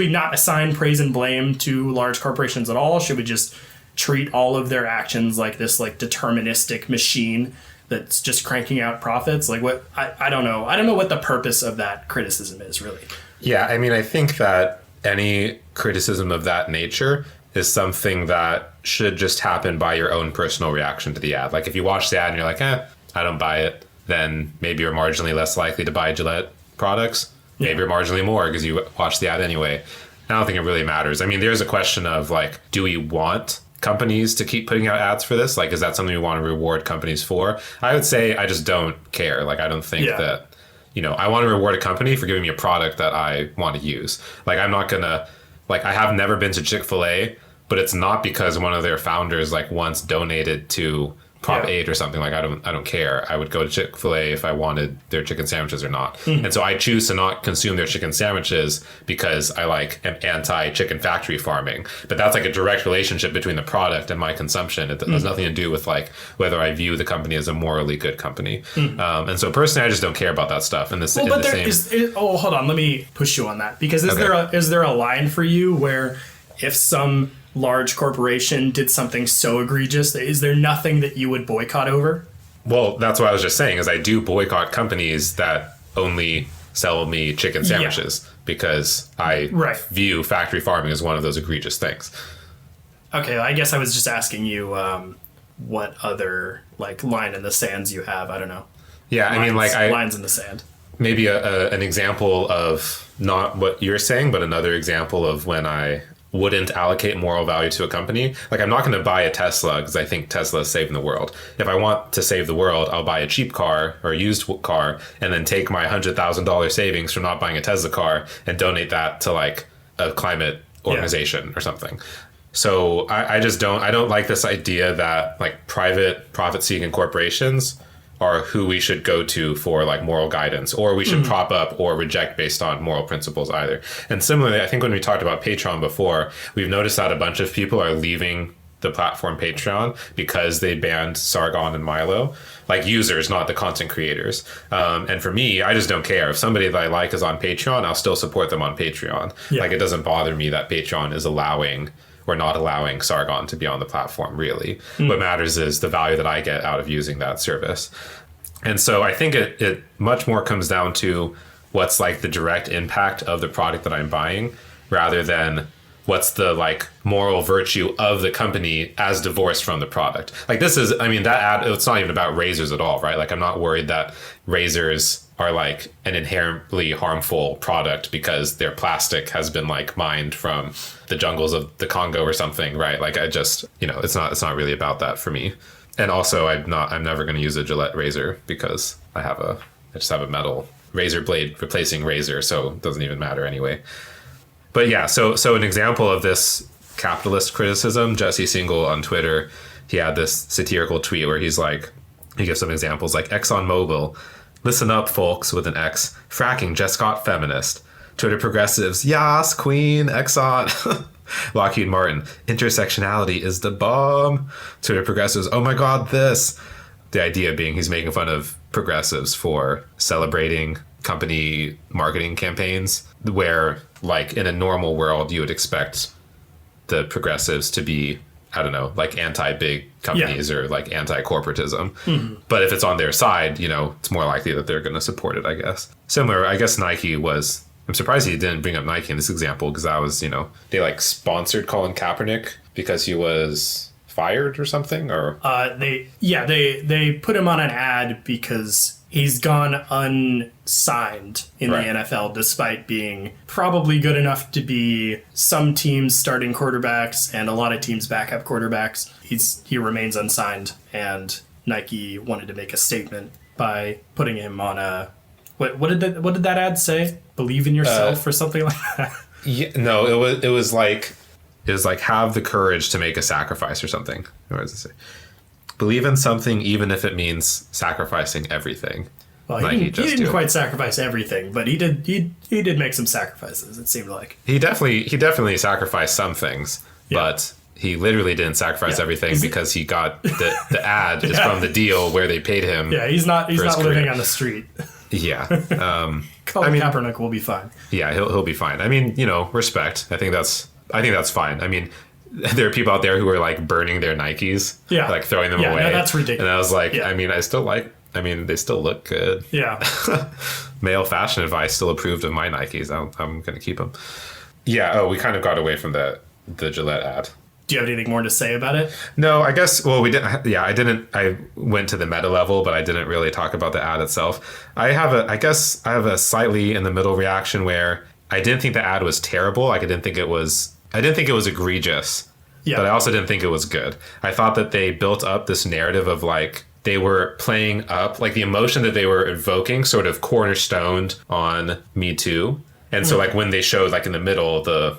not assign praise and blame to large corporations at all? Should we just treat all of their actions like this like deterministic machine that's just cranking out profits? Like what? I don't know. I don't know what the purpose of that criticism is really. Yeah, I mean, I think that any criticism of that nature is something that should just happen by your own personal reaction to the ad. Like if you watch the ad and you're like, I don't buy it, then maybe you're marginally less likely to buy Gillette products. Maybe you're marginally more because you watch the ad anyway. I don't think it really matters. I mean, there's a question of like, do we want companies to keep putting out ads for this? Like, is that something we want to reward companies for? I would say I just don't care. Like, I don't think that, I want to reward a company for giving me a product that I want to use. Like, I'm not going to, like, I have never been to Chick-fil-A, but it's not because one of their founders like once donated to Prop 8 or something. Like I don't care. I would go to Chick-fil-A if I wanted their chicken sandwiches or not. And so I choose to not consume their chicken sandwiches because I am anti-chicken factory farming. But that's like a direct relationship between the product and my consumption. It has nothing to do with like whether I view the company as a morally good company. And so personally, I just don't care about that stuff. And hold on, let me push you on that, because is there a line for you where if some large corporation did something so egregious, is there nothing that you would boycott over? Well, that's what I was just saying, is I do boycott companies that only sell me chicken sandwiches because I view factory farming as one of those egregious things. Okay, I guess I was just asking you what other like line in the sands you have. I don't know. Yeah, I mean, like lines in the sand. Maybe an example of not what you're saying, but another example of when I wouldn't allocate moral value to a company. Like I'm not going to buy a Tesla because I think Tesla is saving the world. If I want to save the world, I'll buy a cheap car or a used car and then take my $100,000 savings from not buying a Tesla car and donate that to like a climate organization or something. So I don't like this idea that like private profit-seeking corporations are who we should go to for like moral guidance, or we should prop up or reject based on moral principles either. And similarly, I think when we talked about Patreon before, we've noticed that a bunch of people are leaving the platform Patreon because they banned Sargon and Milo, like users, not the content creators. And for me, I just don't care. If somebody that I like is on Patreon, I'll still support them on Patreon. Like it doesn't bother me that Patreon is allowing or not allowing Sargon to be on the platform, really. What matters is the value that I get out of using that service. And so I think it much more comes down to what's like the direct impact of the product that I'm buying, rather than what's the like moral virtue of the company as divorced from the product. Like this is, I mean, that ad, it's not even about razors at all, right? Like I'm not worried that razors are like an inherently harmful product because their plastic has been like mined from the jungles of the Congo or something, right? Like I just, it's not really about that for me. And also I'm never going to use a Gillette razor because I just have a metal razor blade replacing razor, so it doesn't even matter anyway. But yeah, so an example of this capitalist criticism, Jesse Single on Twitter, he had this satirical tweet where he's like, he gives some examples like ExxonMobil, listen up folks with an X, fracking just got feminist. Twitter progressives, yas, queen, Exxon. Lockheed Martin, intersectionality is the bomb. Twitter progressives, oh my God, this. The idea being he's making fun of progressives for celebrating company marketing campaigns where, like, in a normal world, you would expect the progressives to be, I don't know, like anti-big companies or like anti-corporatism. Mm-hmm. But if it's on their side, you know, it's more likely that they're going to support it, I guess. Similar, I guess Nike was, I'm surprised he didn't bring up Nike in this example because that was, you know, they like sponsored Colin Kaepernick because he was fired or something, or they put him on an ad because he's gone unsigned in the NFL despite being probably good enough to be some teams starting quarterbacks and a lot of teams backup quarterbacks. He remains unsigned, and Nike wanted to make a statement by putting him on a what did that ad say? Believe in yourself or something like that. Yeah, no, it was like have the courage to make a sacrifice or something. What does it say? Believe in something even if it means sacrificing everything. Well, he didn't quite sacrifice everything, but he did make some sacrifices, it seemed like. He definitely sacrificed some things, but he literally didn't sacrifice everything because he got the ad is from the deal where they paid him. Yeah, he's not living on the street. Yeah. Colin Kaepernick will be fine. Yeah, he'll be fine. I mean, you know, respect. I think that's fine. I mean, there are people out there who are like burning their Nikes, like throwing them away. No, that's ridiculous. And I was like, I mean, they still look good. Yeah. Male fashion advice still approved of my Nikes. I'm going to keep them. Yeah. Oh, we kind of got away from the Gillette ad. Do you have anything more to say about it? No, I guess, well, we didn't. Yeah, I didn't. I went to the meta level, but I didn't really talk about the ad itself. I have a slightly in the middle reaction where I didn't think the ad was terrible. Like, I didn't think it was egregious. Yeah. But I also didn't think it was good. I thought that they built up this narrative of like, they were playing up, like the emotion that they were evoking sort of cornerstoned on Me Too. And so like when they showed like in the middle, the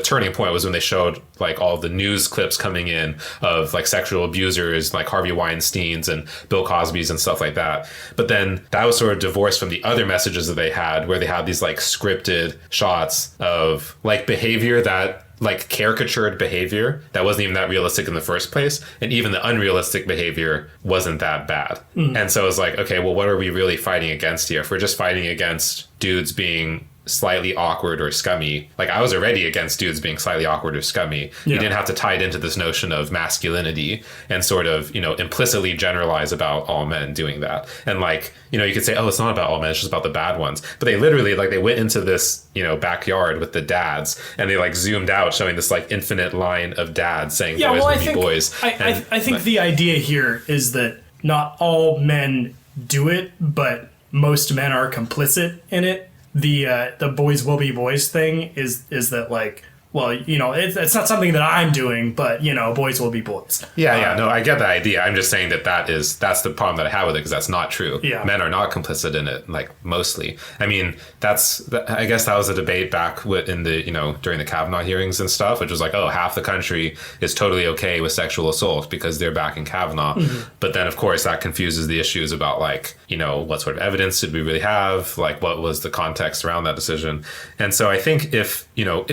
turning point was when they showed like all the news clips coming in of like sexual abusers like Harvey Weinstein's and Bill Cosby's and stuff like that. But then that was sort of divorced from the other messages that they had, where they had these like scripted shots of like behavior that like caricatured behavior that wasn't even that realistic in the first place. And even the unrealistic behavior wasn't that bad. And so it was like, okay, well, what are we really fighting against here? If we're just fighting against dudes being slightly awkward or scummy, like I was already against dudes being slightly awkward or scummy. You didn't have to tie it into this notion of masculinity and sort of, implicitly generalize about all men doing that. And like, you could say, oh, it's not about all men, it's just about the bad ones. But they literally, like, they went into this, backyard with the dads and they like zoomed out, showing this like infinite line of dads saying boys will be boys. I think the idea here is that not all men do it, but most men are complicit in it. The boys will be boys thing is that like, well, it's not something that I'm doing, but boys will be boys. No, I get that idea. I'm just saying that's the problem that I have with it, because that's not true. Men are not complicit in it, like mostly. I mean, I guess that was a debate back in the during the Kavanaugh hearings and stuff, which was like, oh, half the country is totally okay with sexual assault because they're backing Kavanaugh. Mm-hmm. But then of course that confuses the issues about like, what sort of evidence did we really have? Like, what was the context around that decision? And so I think if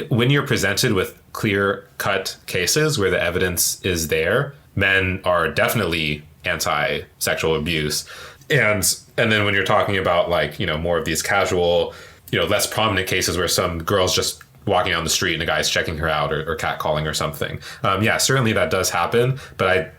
when you're presented with clear-cut cases where the evidence is there, men are definitely anti-sexual abuse. And then when you're talking about like, more of these casual, less prominent cases where some girl's just walking down the street and a guy's checking her out or catcalling or something. Certainly that does happen, but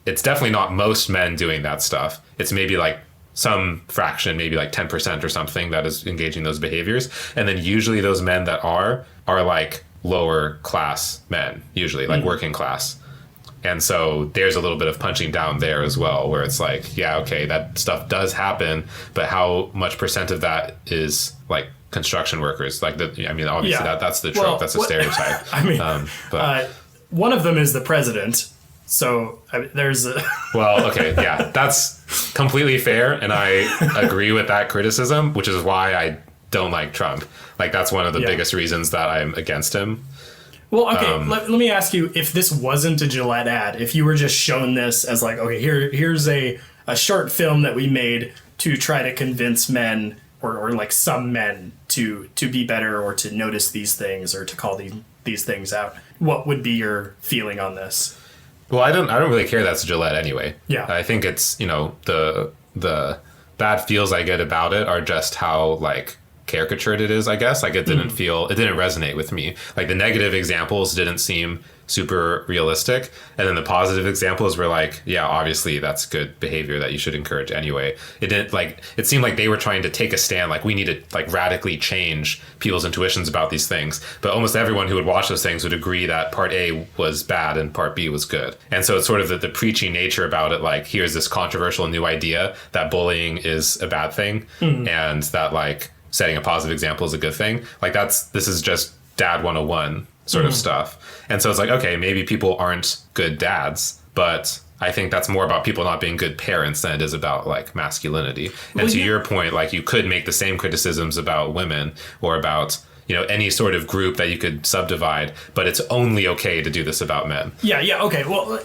it's definitely not most men doing that stuff. It's maybe like some fraction, maybe like 10% or something, that is engaging those behaviors. And then usually those men that are like lower class men, usually like working class. And so there's a little bit of punching down there as well, where it's like, yeah, okay, that stuff does happen, but how much percent of that is like construction workers? Like, obviously that's the trope, that's a stereotype. But one of them is the president. So there's a... Well, okay, yeah, that's completely fair, and I agree with that criticism, which is why I don't like Trump. Like, that's one of the biggest reasons that I'm against him. Well, okay, let me ask you, if this wasn't a Gillette ad, if you were just shown this as like, okay, here's a short film that we made to try to convince men or like some men to be better or to notice these things or to call these these things out. What would be your feeling on this? Well, I don't really care that's Gillette anyway. Yeah. I think it's, you know, the bad feels I get about it are just how like caricatured it is, I guess. Like it didn't resonate with me. Like the negative examples didn't seem super realistic, and then the positive examples were like, yeah, obviously that's good behavior that you should encourage anyway. It seemed like they were trying to take a stand, like we need to like radically change people's intuitions about these things, but almost everyone who would watch those things would agree that part A was bad and part B was good. And so it's sort of the preachy nature about it, like here's this controversial new idea that bullying is a bad thing, and that like setting a positive example is a good thing. Like this is just dad 101 sort of stuff. And so it's like, okay, maybe people aren't good dads, but I think that's more about people not being good parents than it is about like masculinity. And to your point, like you could make the same criticisms about women or about, you know, any sort of group that you could subdivide, but it's only okay to do this about men. Yeah. Okay. Well,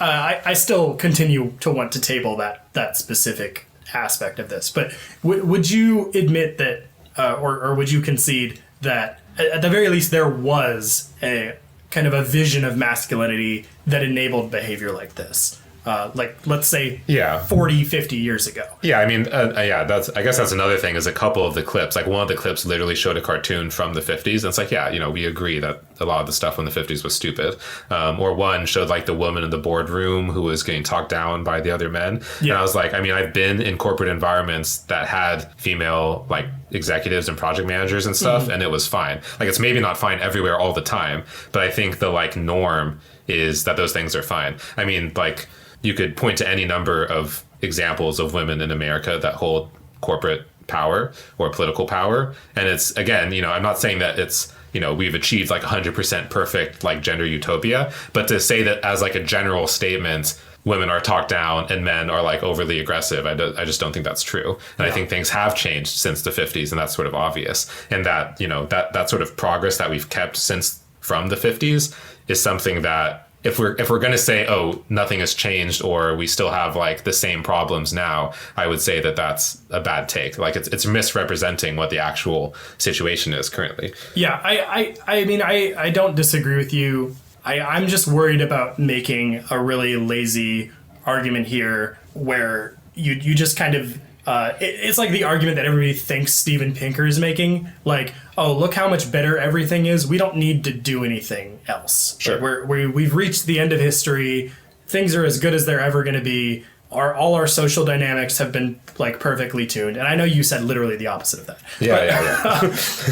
I still continue to want to table that specific aspect of this, but would you admit that, or would you concede that at the very least there was a kind of a vision of masculinity that enabled behavior like this? Like, let's say 40, 50 years ago. Yeah, I mean, I guess that's another thing is a couple of the clips. Like one of the clips literally showed a cartoon from the 50s. And it's like, yeah, you know, we agree that a lot of the stuff in the 50s was stupid. Or one showed like the woman in the boardroom who was getting talked down by the other men. Yeah. And I was like, I mean, I've been in corporate environments that had female like executives and project managers and stuff, and it was fine. Like it's maybe not fine everywhere all the time, but I think the like norm is that those things are fine. I mean, like you could point to any number of examples of women in America that hold corporate power or political power. And it's, again, you know, I'm not saying that it's, you know, we've achieved like 100% perfect like gender utopia, but to say that as like a general statement, women are talked down and men are like overly aggressive, I just don't think that's true. And I think things have changed since the 50s, and that's sort of obvious. And that, you know, that sort of progress that we've kept from the 50s is something that if we're going to say, oh, nothing has changed or we still have like the same problems now, I would say that that's a bad take. Like it's misrepresenting what the actual situation is currently. Yeah, I mean, I don't disagree with you. I'm just worried about making a really lazy argument here where you just kind of it's like the argument that everybody thinks Steven Pinker is making. Like, oh, look how much better everything is. We don't need to do anything else. Sure. Like we've reached the end of history. Things are as good as they're ever going to be. All our social dynamics have been like perfectly tuned. And I know you said literally the opposite of that. Yeah.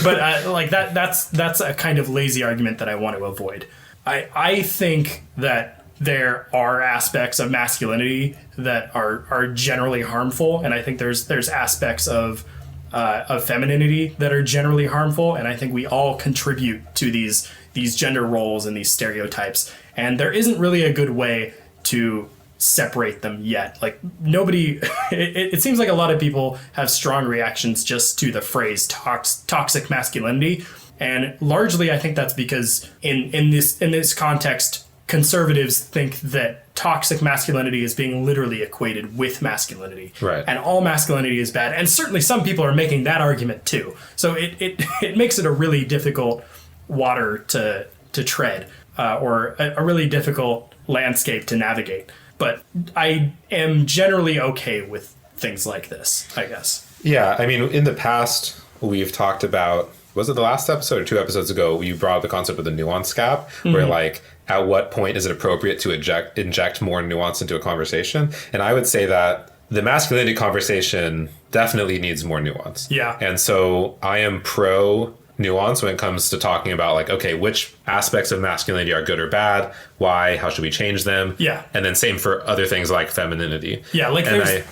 But like that's a kind of lazy argument that I want to avoid. I think that there are aspects of masculinity that are generally harmful, and I think there's aspects of femininity that are generally harmful, and I think we all contribute to these gender roles and these stereotypes, and there isn't really a good way to separate them yet. Like nobody, it seems like a lot of people have strong reactions just to the phrase toxic masculinity, and largely I think that's because in this context, conservatives think that toxic masculinity is being literally equated with masculinity. Right. And all masculinity is bad. And certainly some people are making that argument too. So it makes it a really difficult water to tread, or a really difficult landscape to navigate. But I am generally okay with things like this, I guess. Yeah, I mean, in the past, we've talked about, was it the last episode or 2 episodes ago, you brought up the concept of the nuance gap, where like, at what point is it appropriate to inject more nuance into a conversation? And I would say that the masculinity conversation definitely needs more nuance. Yeah. And so I am pro nuance when it comes to talking about like, okay, which aspects of masculinity are good or bad? Why? How should we change them? Yeah. And then same for other things like femininity. Yeah, like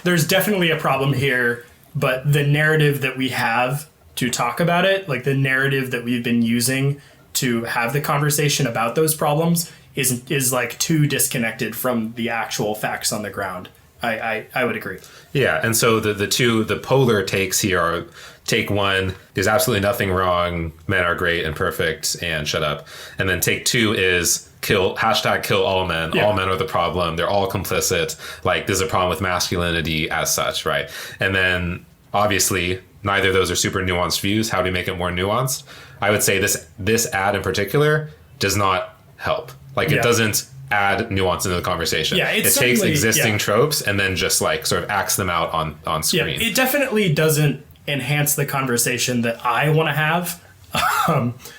there's definitely a problem here, but the narrative that we have to talk about it, like the narrative that we've been using to have the conversation about those problems is like too disconnected from the actual facts on the ground. I would agree. Yeah, and so the polar takes here are, take one, there's absolutely nothing wrong, men are great and perfect, and shut up. And then take 2 is kill all men. Yeah. All men are the problem. They're all complicit. Like there's a problem with masculinity as such, right? And then obviously neither of those are super nuanced views. How do we make it more nuanced? I would say this ad in particular does not help. Like Yeah. it doesn't add nuance into the conversation. Yeah, it takes certainly- existing yeah. tropes and then just like sort of acts them out on screen. Yeah, it definitely doesn't enhance the conversation that I want to have.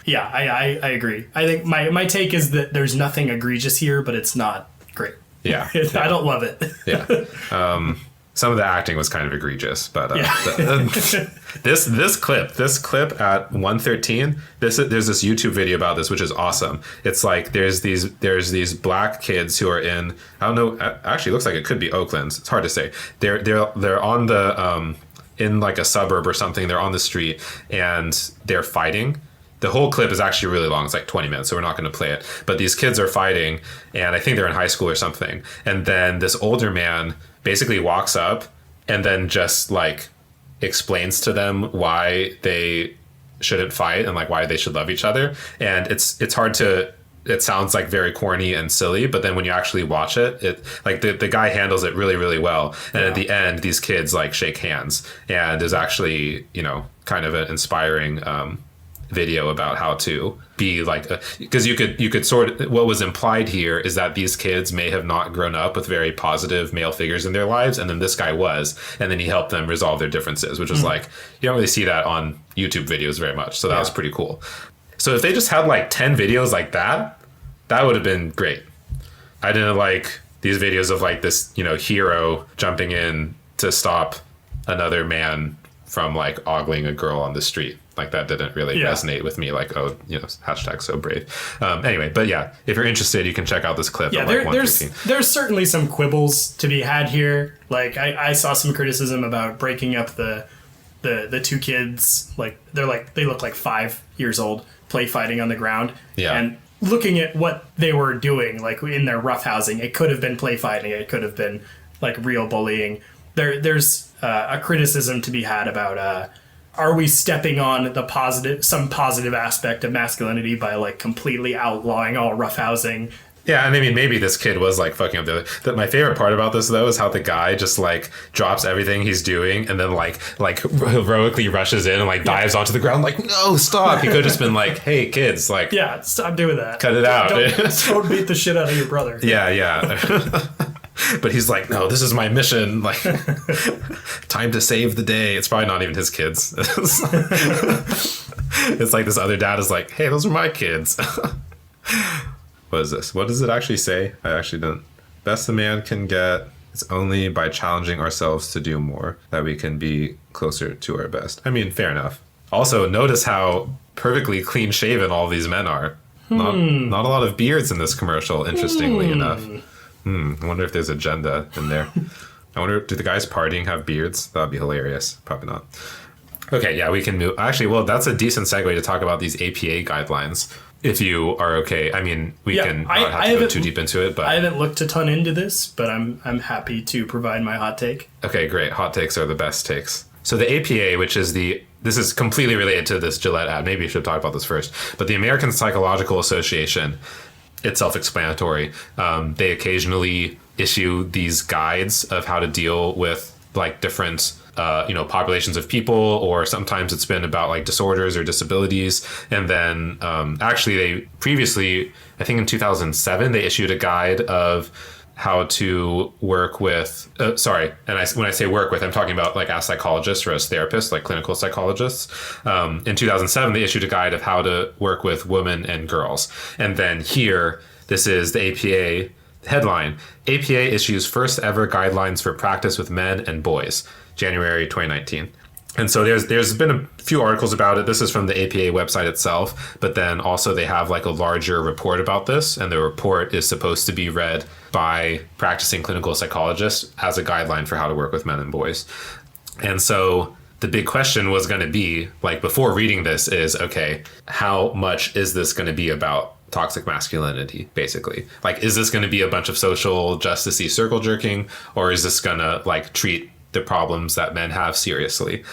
Yeah, I agree. I think my take is that there's nothing egregious here, but it's not great. Yeah. I don't love it. Yeah. Some of the acting was kind of egregious, but this clip at 1:13, there's this YouTube video about this, which is awesome. It's like there's these black kids who are in, I don't know, actually it looks like it could be Oakland. It's hard to say. They're on the in like a suburb or something. They're on the street and they're fighting. The whole clip is actually really long. It's like 20 minutes, so we're not going to play it. But these kids are fighting, and I think they're in high school or something. And then this older man basically walks up and then just like explains to them why they shouldn't fight and like why they should love each other. And it's hard to, it sounds like very corny and silly, but then when you actually watch it like the guy handles it really, really well. And at the end, these kids like shake hands, and is actually, you know, kind of an inspiring video about how to be like, because you could sort of, what was implied here is that these kids may have not grown up with very positive male figures in their lives, and then this guy was, and then he helped them resolve their differences, which was like, you don't really see that on YouTube videos very much, so that was pretty cool. So if they just had like 10 videos like that would have been great. I didn't like these videos of like this, you know, hero jumping in to stop another man from like ogling a girl on the street. Like that didn't really resonate with me. Like, oh, you know, hashtag so brave. Anyway, but yeah, if you're interested, you can check out this clip. Yeah, at like there's certainly some quibbles to be had here. Like I saw some criticism about breaking up the two kids. Like they look like 5 years old, play fighting on the ground. Yeah. And looking at what they were doing, like in their roughhousing, it could have been play fighting. It could have been like real bullying. There's a criticism to be had about. Are we stepping on some positive aspect of masculinity by like completely outlawing all roughhousing? Yeah, and I mean, maybe this kid was like fucking up the other. My favorite part about this though is how the guy just like drops everything he's doing and then like heroically rushes in and like dives onto the ground like, no, stop. He could have just been like, hey kids, like, yeah, stop doing that. Cut it out. Don't beat the shit out of your brother. Yeah. But he's like, no, this is my mission. Like, time to save the day. It's probably not even his kids. It's like this other dad is like, hey, those are my kids. What is this? What does it actually say? I actually don't. Best a man can get is only by challenging ourselves to do more that we can be closer to our best. I mean, fair enough. Also, notice how perfectly clean shaven all these men are. Not a lot of beards in this commercial, interestingly enough. I wonder if there's agenda in there. I wonder, do the guys partying have beards? That'd be hilarious. Probably not. Okay, yeah, we can move. Actually, well, that's a decent segue to talk about these APA guidelines. If you are okay, I mean, we can not have to go too deep into it, but I haven't looked a ton into this, but I'm happy to provide my hot take. Okay, great. Hot takes are the best takes. So the APA, which is this is completely related to this Gillette ad. Maybe you should talk about this first. But the American Psychological Association, it's self-explanatory. They occasionally issue these guides of how to deal with like different populations of people, or sometimes it's been about like disorders or disabilities. And then actually they previously, I think in 2007, they issued a guide of how to work with, when I say work with, I'm talking about like as psychologists or as therapists, like clinical psychologists. In 2007, they issued a guide of how to work with women and girls. And then here, this is the APA headline, APA issues first ever guidelines for practice with men and boys, January 2019. And so there's been a few articles about it. This is from the APA website itself, but then also they have like a larger report about this, and the report is supposed to be read by practicing clinical psychologists as a guideline for how to work with men and boys. And so the big question was going to be, like, before reading this is, okay, how much is this going to be about toxic masculinity, basically? Like, is this going to be a bunch of social justice-y circle jerking, or is this going to like treat the problems that men have seriously?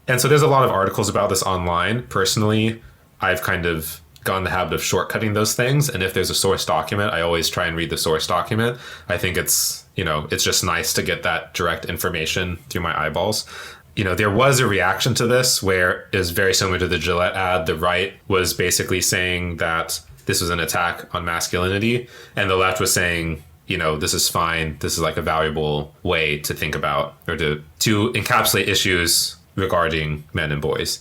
And so there's a lot of articles about this online. Personally, I've kind of gone in the habit of shortcutting those things. And if there's a source document, I always try and read the source document. I think it's just nice to get that direct information through my eyeballs. There was a reaction to this where it was very similar to the Gillette ad. The right was basically saying that this was an attack on masculinity, and the left was saying, you know, this is fine. This is like a valuable way to think about or to encapsulate issues regarding men and boys.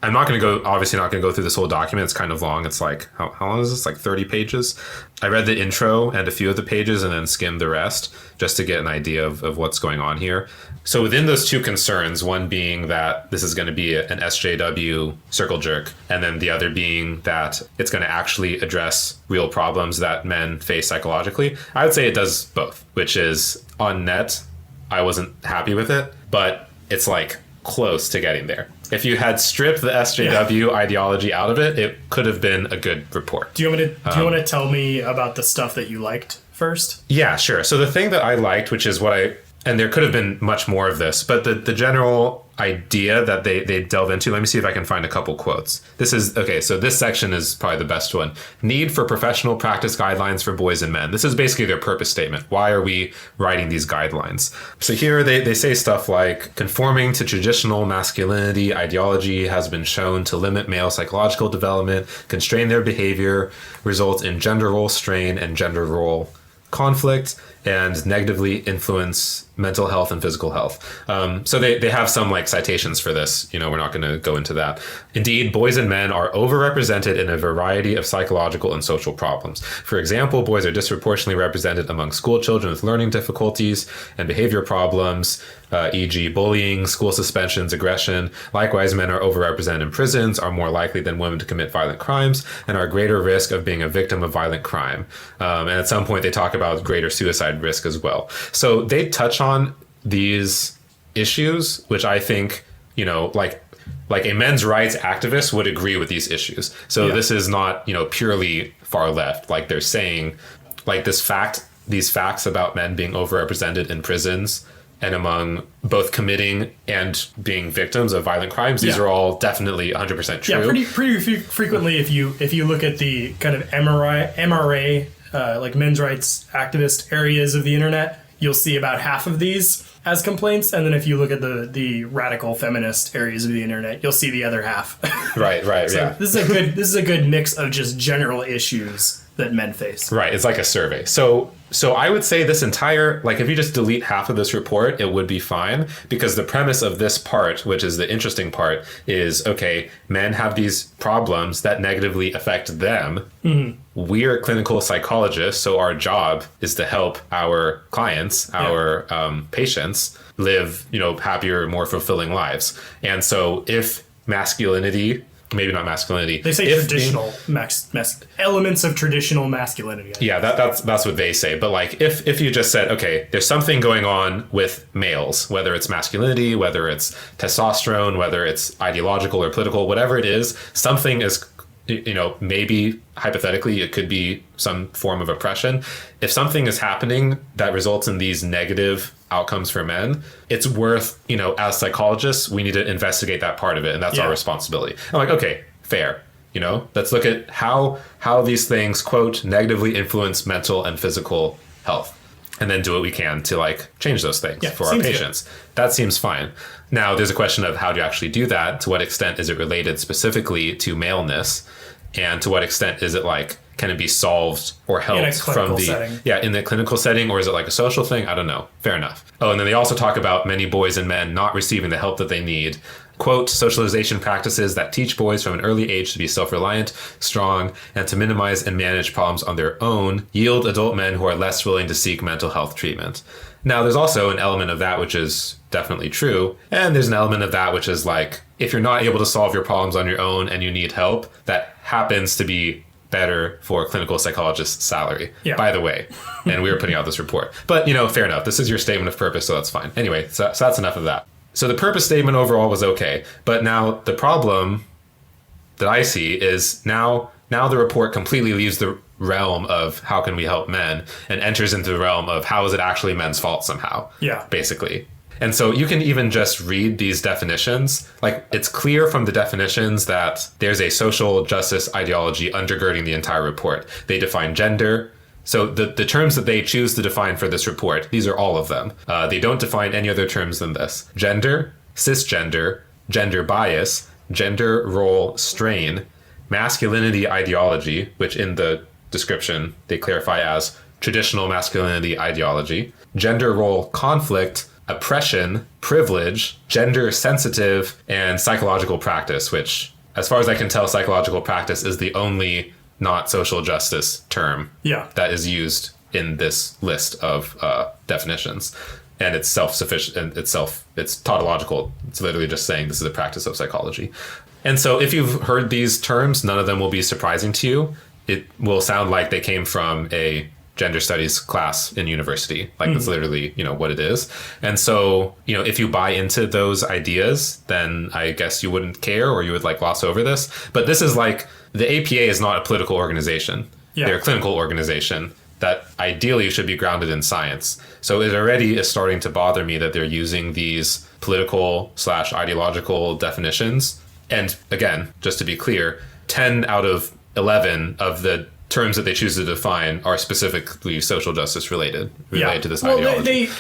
I'm not going to go, obviously not going to go through this whole document. It's kind of long. It's like, how long is this? Like 30 pages. I read the intro and a few of the pages and then skimmed the rest just to get an idea of what's going on here. So within those two concerns, one being that this is going to be an SJW circle jerk, and then the other being that it's going to actually address real problems that men face psychologically, I would say it does both, which is on net, I wasn't happy with it, but it's like close to getting there. If you had stripped the SJW ideology out of it, it could have been a good report. Do you want to tell me about the stuff that you liked first? Yeah, sure. So the thing that I liked, which is and there could have been much more of this, but the general idea that they delve into, let me see if I can find a couple quotes. So this section is probably the best one. Need for professional practice guidelines for boys and men. This is basically their purpose statement. Why are we writing these guidelines? So here they say stuff like, conforming to traditional masculinity ideology has been shown to limit male psychological development, constrain their behavior, result in gender role strain and gender role conflict, and negatively influence mental health and physical health. So they have some like citations for this. You know, we're not going to go into that. Indeed, boys and men are overrepresented in a variety of psychological and social problems. For example, boys are disproportionately represented among school children with learning difficulties and behavior problems, e.g. bullying, school suspensions, aggression. Likewise, men are overrepresented in prisons, are more likely than women to commit violent crimes, and are at greater risk of being a victim of violent crime. And at some point, they talk about greater suicide risk as well. So they touch on these issues, which I think, you know, like a men's rights activist would agree with these issues. So this is not, you know, purely far left. Like they're saying, like these facts about men being overrepresented in prisons and among both committing and being victims of violent crimes, these are all definitely 100% true. Yeah, pretty frequently, if you look at the kind of MRA like men's rights activist areas of the internet, you'll see about half of these as complaints, and then if you look at the radical feminist areas of the internet, you'll see the other half. Right, so yeah. This is a good mix of just general issues that men face. Right, it's like a survey. So I would say this entire, like if you just delete half of this report, it would be fine, because the premise of this part, which is the interesting part, is, okay, men have these problems that negatively affect them. Mm-hmm. We're clinical psychologists, so our job is to help our clients, our patients, live, you know, happier, more fulfilling lives. And so if masculinity, maybe not masculinity. They say traditional elements of traditional masculinity. Yeah, that's what they say. But like, if you just said, okay, there's something going on with males, whether it's masculinity, whether it's testosterone, whether it's ideological or political, whatever it is, something is, you know, maybe hypothetically it could be some form of oppression. If something is happening that results in these negative outcomes for men, it's worth, you know, as psychologists, we need to investigate that part of it, and that's our responsibility. I'm like, okay, fair. You know, let's look at how these things, quote, negatively influence mental and physical health, and then do what we can to like change those things for our patients. Good. That seems fine. Now, there's a question of how do you actually do that? To what extent is it related specifically to maleness? And to what extent is it like, can it be solved or helped from the setting? In the clinical setting, or is it like a social thing? I don't know. Fair enough. Oh, and then they also talk about many boys and men not receiving the help that they need. Quote, socialization practices that teach boys from an early age to be self-reliant, strong, and to minimize and manage problems on their own yield adult men who are less willing to seek mental health treatment. Now, there's also an element of that which is definitely true, and there's an element of that which is like, if you're not able to solve your problems on your own and you need help, that happens to be better for a clinical psychologist's salary, by the way. And we were putting out this report. But, you know, fair enough. This is your statement of purpose, so that's fine. Anyway, so that's enough of that. So the purpose statement overall was okay. But now the problem that I see is now the report completely leaves the realm of how can we help men and enters into the realm of how is it actually men's fault somehow, basically. And so you can even just read these definitions. Like, it's clear from the definitions that there's a social justice ideology undergirding the entire report. They define gender. So the terms that they choose to define for this report, these are all of them. They don't define any other terms than this. Gender, cisgender, gender bias, gender role strain, masculinity ideology, which in the description they clarify as traditional masculinity ideology, gender role conflict, oppression, privilege, gender sensitive, and psychological practice, which, as far as I can tell, psychological practice is the only not social justice term that is used in this list of definitions. And it's self-sufficient and it's tautological. It's literally just saying this is a practice of psychology. And so if you've heard these terms, none of them will be surprising to you. It will sound like they came from a gender studies class in university. Like that's literally, what it is. And so, if you buy into those ideas, then I guess you wouldn't care, or you would like gloss over this. But this is like, the APA is not a political organization. They're a clinical organization that ideally should be grounded in science. So it already is starting to bother me that they're using these political/ideological definitions. And again, just to be clear, 10 out of 11 of the terms that they choose to define are specifically social justice related to this ideology.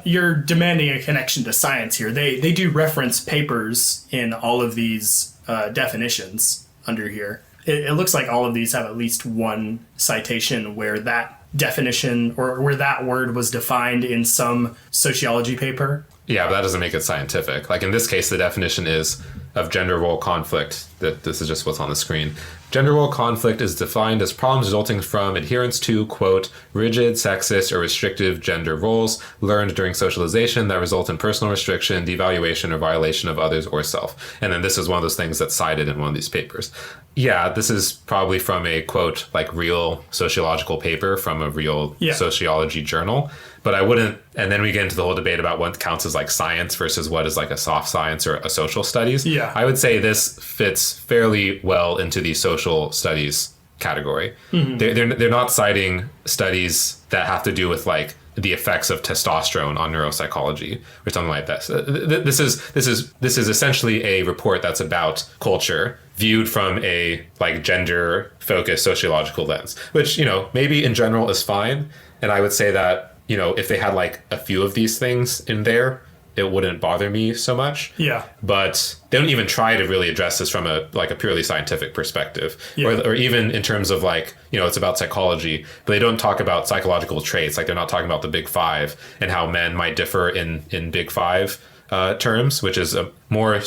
You're demanding a connection to science here. They do reference papers in all of these definitions under here. It looks like all of these have at least one citation where that definition or where that word was defined in some sociology paper. Yeah, but that doesn't make it scientific. Like in this case, the definition is of gender role conflict. This is just what's on the screen. Gender role conflict is defined as problems resulting from adherence to, quote, rigid, sexist, or restrictive gender roles learned during socialization that result in personal restriction, devaluation, or violation of others or self. And then this is one of those things that's cited in one of these papers. Yeah, this is probably from a, quote, like real sociological paper from a real sociology journal. But I wouldn't, and then we get into the whole debate about what counts as like science versus what is like a soft science or a social studies. Yeah. I would say this fits fairly well into the social studies category. They're not citing studies that have to do with like the effects of testosterone on neuropsychology or something like this. This is essentially a report that's about culture viewed from a like gender focused sociological lens, which, maybe in general is fine. And I would say that, if they had like a few of these things in there, it wouldn't bother me so much. Yeah. But they don't even try to really address this from a purely scientific perspective. Yeah. Or even in terms of like, it's about psychology, but they don't talk about psychological traits. Like they're not talking about the big five and how men might differ in big five terms, which is a more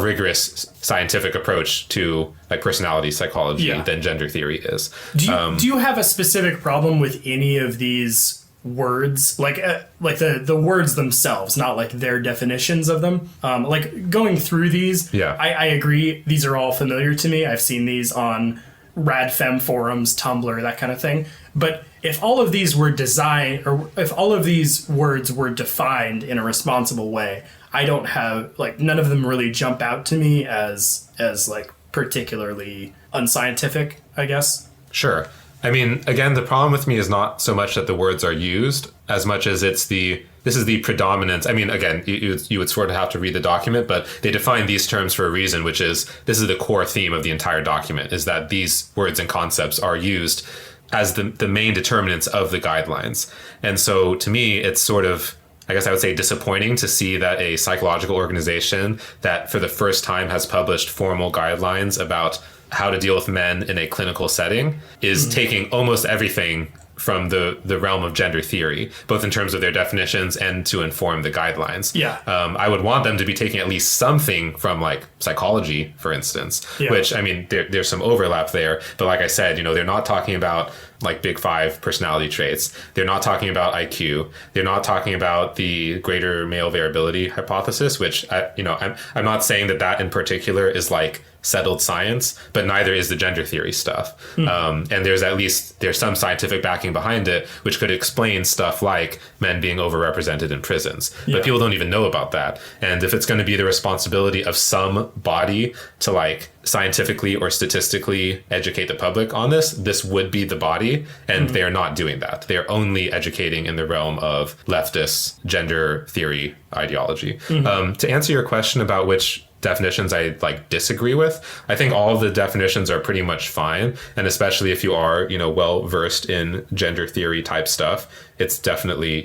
rigorous scientific approach to like personality psychology than gender theory is. Do you have a specific problem with any of these words, like the words themselves, not like their definitions of them? Like going through these, I agree. These are all familiar to me. I've seen these on RadFem forums, Tumblr, that kind of thing. But if all of these were designed, or if all of these words were defined in a responsible way, I don't have like none of them really jump out to me as like particularly unscientific, I guess. Sure. I mean, again, the problem with me is not so much that the words are used as much as this is the predominance. I mean, again, you would sort of have to read the document, but they define these terms for a reason, which is this is the core theme of the entire document, is that these words and concepts are used as the main determinants of the guidelines. And so to me, it's sort of, I guess I would say, disappointing to see that a psychological organization that for the first time has published formal guidelines about how to deal with men in a clinical setting is taking almost everything from the realm of gender theory, both in terms of their definitions and to inform the guidelines. Yeah. I would want them to be taking at least something from like psychology, for instance, which, I mean, there's some overlap there. But like I said, they're not talking about like big five personality traits. They're not talking about IQ. They're not talking about the greater male variability hypothesis, which, I'm not saying that in particular is like settled science, but neither is the gender theory stuff. And there's some scientific backing behind it, which could explain stuff like men being overrepresented in prisons. But people don't even know about that. And if it's going to be the responsibility of some body to like scientifically or statistically educate the public on this would be the body. And they're not doing that. They're only educating in the realm of leftist gender theory ideology. To answer your question about which definitions I like disagree with. I think all of the definitions are pretty much fine, and especially if you are, well versed in gender theory type stuff, it's definitely,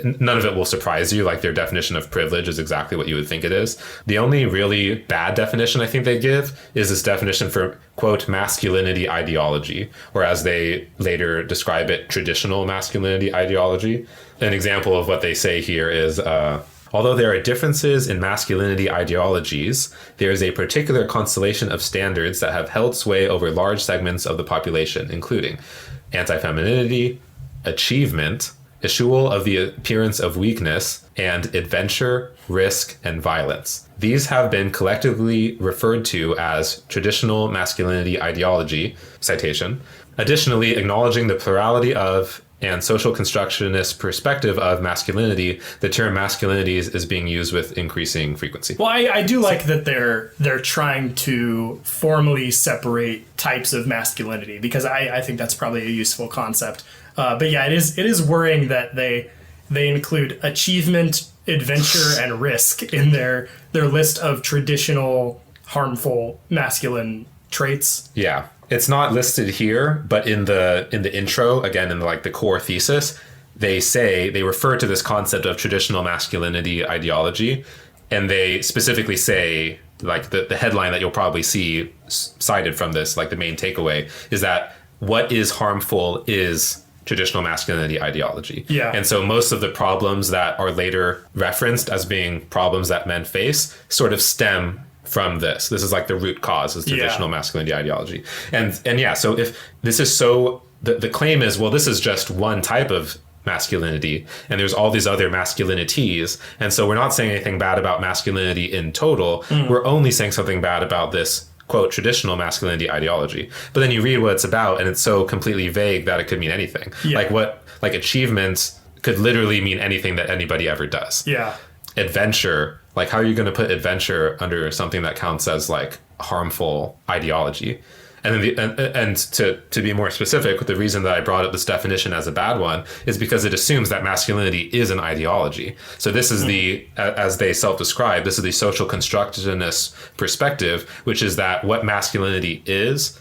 none of it will surprise you. Like their definition of privilege is exactly what you would think it is. The only really bad definition I think they give is this definition for, quote, masculinity ideology, or as they later describe it, traditional masculinity ideology. An example of what they say here is, although there are differences in masculinity ideologies, there is a particular constellation of standards that have held sway over large segments of the population, including anti-femininity, achievement, eschewal of the appearance of weakness, and adventure, risk, and violence. These have been collectively referred to as traditional masculinity ideology, citation. Additionally, acknowledging the plurality of and social constructionist perspective of masculinity, the term masculinities is being used with increasing frequency. Well, I do like that they're trying to formally separate types of masculinity, because I think that's probably a useful concept. But yeah, it is worrying that they include achievement, adventure, and risk in their list of traditional harmful masculine traits. Yeah. It's not listed here, but in the intro, again, in the core thesis, they refer to this concept of traditional masculinity ideology, and they specifically say, like the headline that you'll probably see cited from this, like the main takeaway, is that what is harmful is traditional masculinity ideology. Yeah. And so most of the problems that are later referenced as being problems that men face sort of stem from this. This is like the root cause is traditional masculinity ideology. And yeah, so if this is so, the claim is, well, this is just one type of masculinity, and there's all these other masculinities, and so we're not saying anything bad about masculinity in total. We're only saying something bad about this, quote, traditional masculinity ideology. But then you read what it's about, and it's so completely vague that it could mean anything. Like achievements could literally mean anything that anybody ever does. Yeah. Adventure, like how are you going to put adventure under something that counts as like harmful ideology? And then and to be more specific, the reason that I brought up this definition as a bad one is because it assumes that masculinity is an ideology. So this is as they self-describe, this is the social constructionist perspective, which is that what masculinity is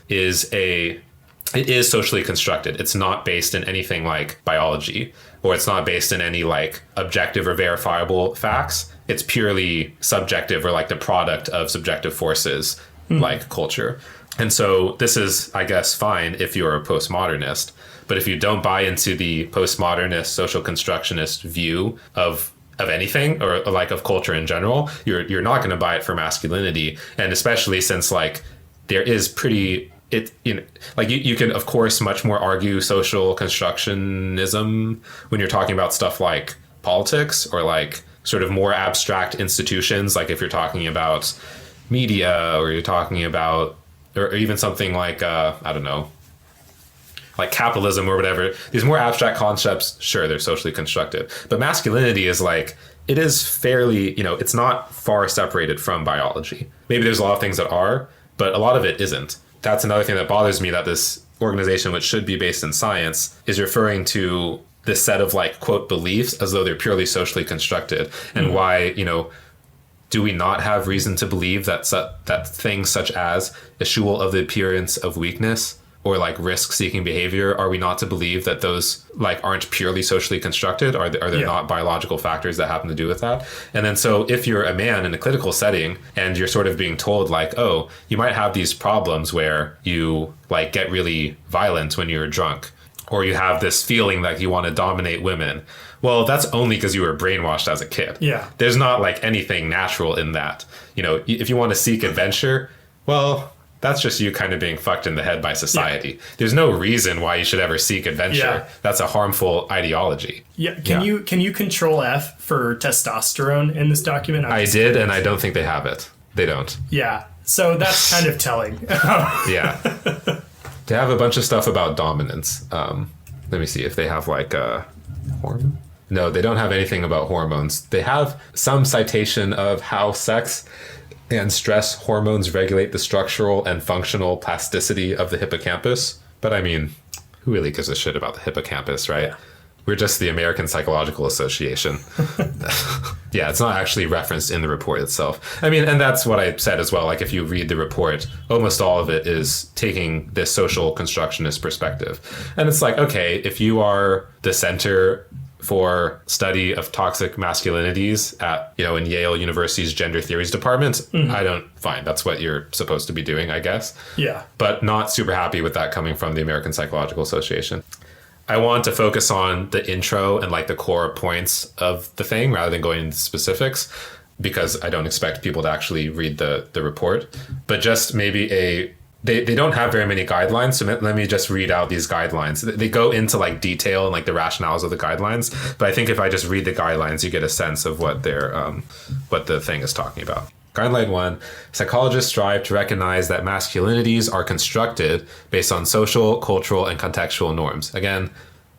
socially constructed. It's not based in anything like biology, or it's not based in any like objective or verifiable facts. It's purely subjective, or like the product of subjective forces like culture. And so this is, I guess, fine if you're a postmodernist, but if you don't buy into the postmodernist social constructionist view of anything, or like of culture in general, you're not going to buy it for masculinity. And especially since like there is you can of course much more argue social constructionism when you're talking about stuff like politics, or like sort of more abstract institutions, like if you're talking about media, or you're talking about, or even something like I don't know, like capitalism or whatever. These more abstract concepts, sure, they're socially constructed, but masculinity is like, it is fairly, it's not far separated from biology. Maybe there's a lot of things that are, but a lot of it isn't. That's another thing that bothers me, that this organization, which should be based in science, is referring to this set of like, quote, beliefs as though they're purely socially constructed. And why, do we not have reason to believe that that things such as eschewal of the appearance of weakness, or like risk-seeking behavior, are we not to believe that those like aren't purely socially constructed? Are there not biological factors that happen to do with that? And then so if you're a man in a clinical setting and you're sort of being told like, oh, you might have these problems where you like get really violent when you're drunk, or you have this feeling that you want to dominate women. Well, that's only because you were brainwashed as a kid. Yeah. There's not like anything natural in that. If you want to seek adventure, well, that's just you kind of being fucked in the head by society. Yeah. There's no reason why you should ever seek adventure. Yeah. That's a harmful ideology. Yeah. Can you control F for testosterone in this document? I did, and I don't think they have it. They don't. Yeah. So that's kind of telling. Yeah. They have a bunch of stuff about dominance. Let me see if they have like a hormone. No, they don't have anything about hormones. They have some citation of how sex and stress hormones regulate the structural and functional plasticity of the hippocampus. But I mean, who really gives a shit about the hippocampus, right? We're just the American Psychological Association. Yeah, it's not actually referenced in the report itself. I mean, and that's what I said as well. Like, if you read the report, almost all of it is taking this social constructionist perspective. And it's like, okay, if you are the center for study of toxic masculinities at, in Yale University's gender theories department, fine. That's what you're supposed to be doing, I guess. Yeah. But not super happy with that coming from the American Psychological Association. I want to focus on the intro and like the core points of the thing rather than going into specifics, because I don't expect people to actually read the report. But just maybe they don't have very many guidelines, so let me just read out these guidelines. They go into like detail and like the rationales of the guidelines, but I think if I just read the guidelines, you get a sense of what what the thing is talking about. Guideline 1, psychologists strive to recognize that masculinities are constructed based on social, cultural, and contextual norms. Again,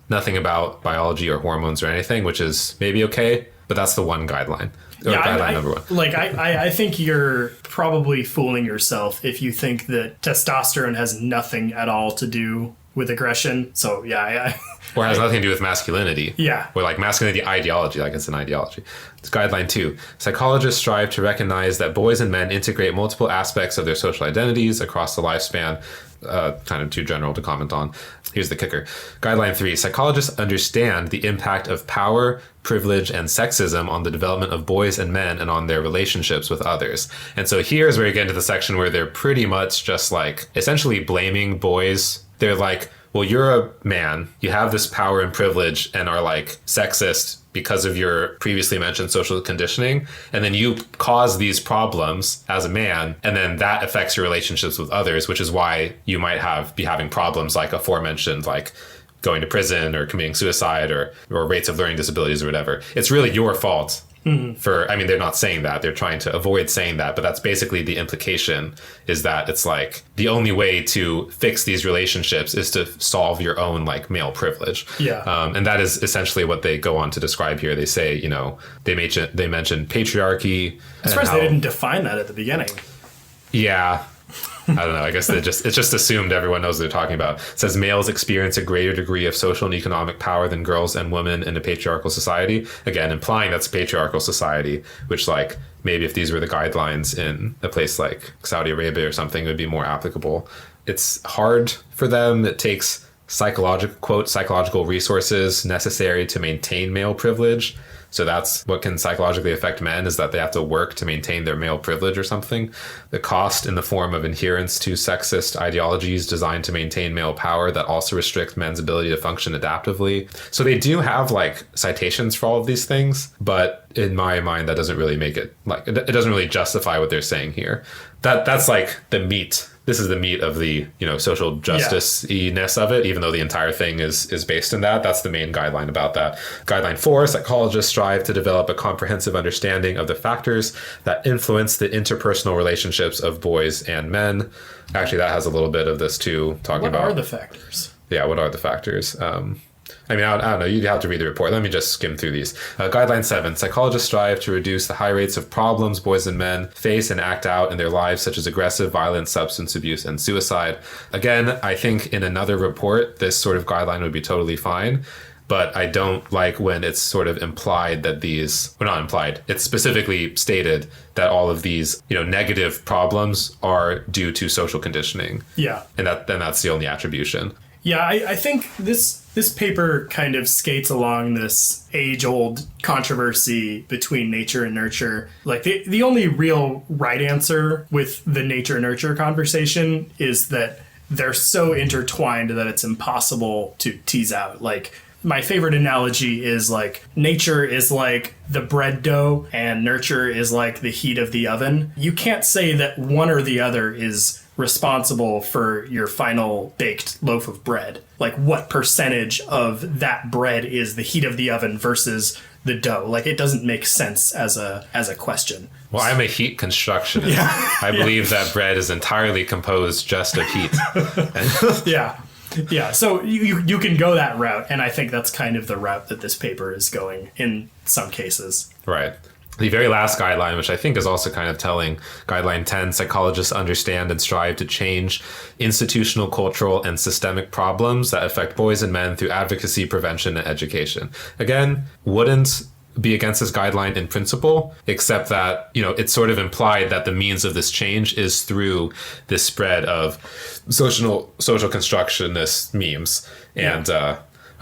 nothing about biology or hormones or anything, which is maybe okay, but that's the one guideline. Guideline number 1. Like, I think you're probably fooling yourself if you think that testosterone has nothing at all to do with aggression. So, yeah. Or has nothing to do with masculinity. Yeah. Or like masculinity ideology, like it's an ideology. It's guideline 2. Psychologists strive to recognize that boys and men integrate multiple aspects of their social identities across the lifespan. Kind of too general to comment on. Here's the kicker. Guideline 3. Psychologists understand the impact of power, privilege, and sexism on the development of boys and men and on their relationships with others. And so here's where you get into the section where they're pretty much just like essentially blaming boys. They're like, well, you're a man, you have this power and privilege and are like sexist because of your previously mentioned social conditioning, and then you cause these problems as a man, and then that affects your relationships with others, which is why you might be having problems like aforementioned, like going to prison or committing suicide or rates of learning disabilities or whatever. It's really your fault. They're not saying that, they're trying to avoid saying that, but that's basically the implication, is that it's like the only way to fix these relationships is to solve your own like male privilege. Yeah. And that is essentially what they go on to describe here. They say, they mention patriarchy. I'm surprised they didn't define that at the beginning. Yeah. I don't know. I guess it's just assumed everyone knows what they're talking about. It says males experience a greater degree of social and economic power than girls and women in a patriarchal society. Again, implying that's a patriarchal society, which like maybe if these were the guidelines in a place like Saudi Arabia or something, it would be more applicable. It's hard for them. It takes psychological resources necessary to maintain male privilege. So that's what can psychologically affect men, is that they have to work to maintain their male privilege or something. The cost in the form of adherence to sexist ideologies designed to maintain male power that also restrict men's ability to function adaptively. So they do have like citations for all of these things, but in my mind, that doesn't really make it like, it doesn't really justify what they're saying here. That's like the meat. This is the meat of the, social justice-ness of it, even though the entire thing is based in that. That's the main guideline about that. Guideline 4, psychologists strive to develop a comprehensive understanding of the factors that influence the interpersonal relationships of boys and men. Actually, that has a little bit of this too, talking about... What are the factors? Yeah, what are the factors? I don't know. You'd have to read the report. Let me just skim through these. Guideline 7. Psychologists strive to reduce the high rates of problems boys and men face and act out in their lives, such as aggressive violence, substance abuse, and suicide. Again, I think in another report, this sort of guideline would be totally fine. But I don't like when it's sort of implied that not implied, it's specifically stated that all of these, negative problems are due to social conditioning. Yeah. And that's the only attribution. Yeah, I think this paper kind of skates along this age-old controversy between nature and nurture. Like, the only real right answer with the nature-nurture conversation is that they're so intertwined that it's impossible to tease out. Like, my favorite analogy is like, nature is like the bread dough and nurture is like the heat of the oven. You can't say that one or the other is responsible for your final baked loaf of bread. Like, what percentage of that bread is the heat of the oven versus the dough? Like, it doesn't make sense as a question. Well, I'm a heat constructionist. Yeah. I believe that bread is entirely composed just of heat. Yeah, so you can go that route, and I think that's kind of the route that this paper is going in some cases. Right. The very last guideline, which I think is also kind of telling, guideline 10, psychologists understand and strive to change institutional, cultural, and systemic problems that affect boys and men through advocacy, prevention, and education. Again, wouldn't be against this guideline in principle, except that, it's sort of implied that the means of this change is through this spread of social constructionist memes. And,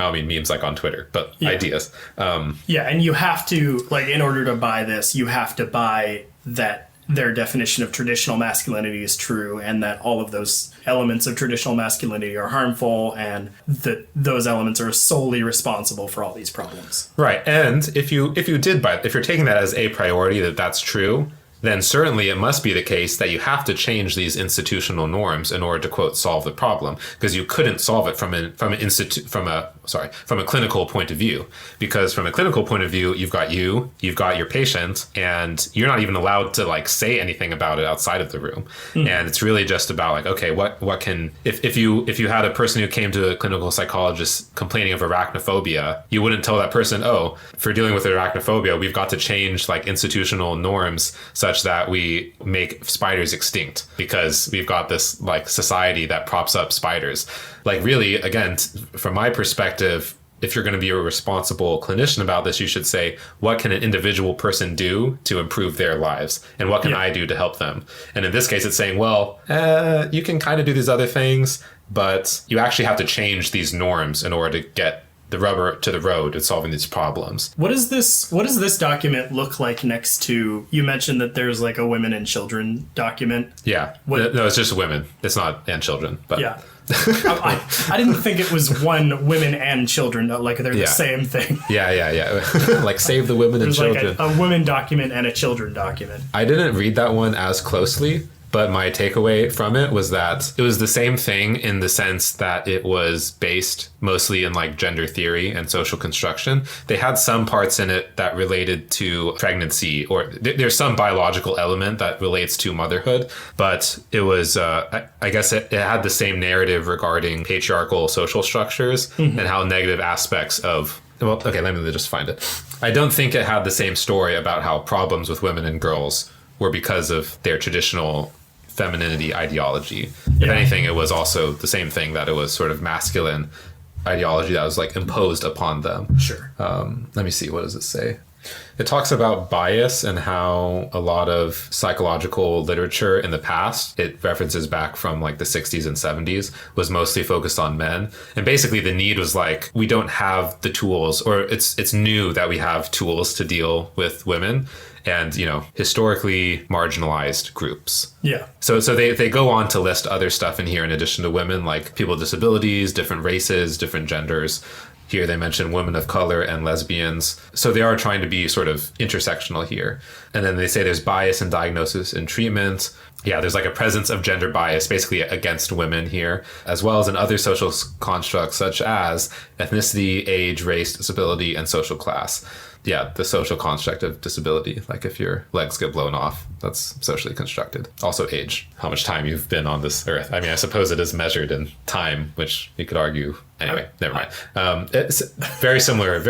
I don't mean memes like on Twitter, but ideas. And you have to, in order to buy this, you have to buy that their definition of traditional masculinity is true and that all of those elements of traditional masculinity are harmful and that those elements are solely responsible for all these problems. Right. And if you're taking that as a priority that that's true, then certainly it must be the case that you have to change these institutional norms in order to, quote, solve the problem, because you couldn't solve it from a clinical point of view. Because from a clinical point of view, you've got your patient, and you're not even allowed to say anything about it outside of the room. And it's really just about okay, what can, if you had a person who came to a clinical psychologist complaining of arachnophobia, you wouldn't tell that person, for dealing with arachnophobia, we've got to change institutional norms such that we make spiders extinct because we've got this society that props up spiders. Really, again, from my perspective, if you're going to be a responsible clinician about this, you should say, what can an individual person do to improve their lives? And what can I do to help them? And in this case, it's saying, you can kind of do these other things, but you actually have to change these norms in order to get the rubber to the road in solving these problems. What does this document look like next to, you mentioned that there's a women and children document. Yeah. No, it's just women. It's not and children. But yeah. I didn't think it was one women and children, they're the same thing. Yeah. Save the women and children. A women document and a children document. I didn't read that one as closely, but my takeaway from it was that it was the same thing in the sense that it was based mostly in gender theory and social construction. They had some parts in it that related to pregnancy, or there's some biological element that relates to motherhood, but it was, I guess it had the same narrative regarding patriarchal social structures and how negative aspects of, let me just find it. I don't think it had the same story about how problems with women and girls were because of their traditional femininity ideology. If anything, it was also the same thing, that it was sort of masculine ideology that was imposed upon them. Sure. Let me see, what does it say? It talks about bias and how a lot of psychological literature in the past, it references back from the 60s and 70s, was mostly focused on men. And basically the need was we don't have the tools, or it's new that we have tools to deal with women and, historically marginalized groups. Yeah. So they go on to list other stuff in here in addition to women, people with disabilities, different races, different genders. Here they mention women of color and lesbians. So they are trying to be sort of intersectional here. And then they say there's bias in diagnosis and treatment. Yeah, there's a presence of gender bias basically against women here, as well as in other social constructs such as ethnicity, age, race, disability, and social class. Yeah, the social construct of disability, if your legs get blown off, that's socially constructed. Also age, how much time you've been on this earth. I mean, I suppose it is measured in time, which you could argue. Anyway, never mind. It's very similar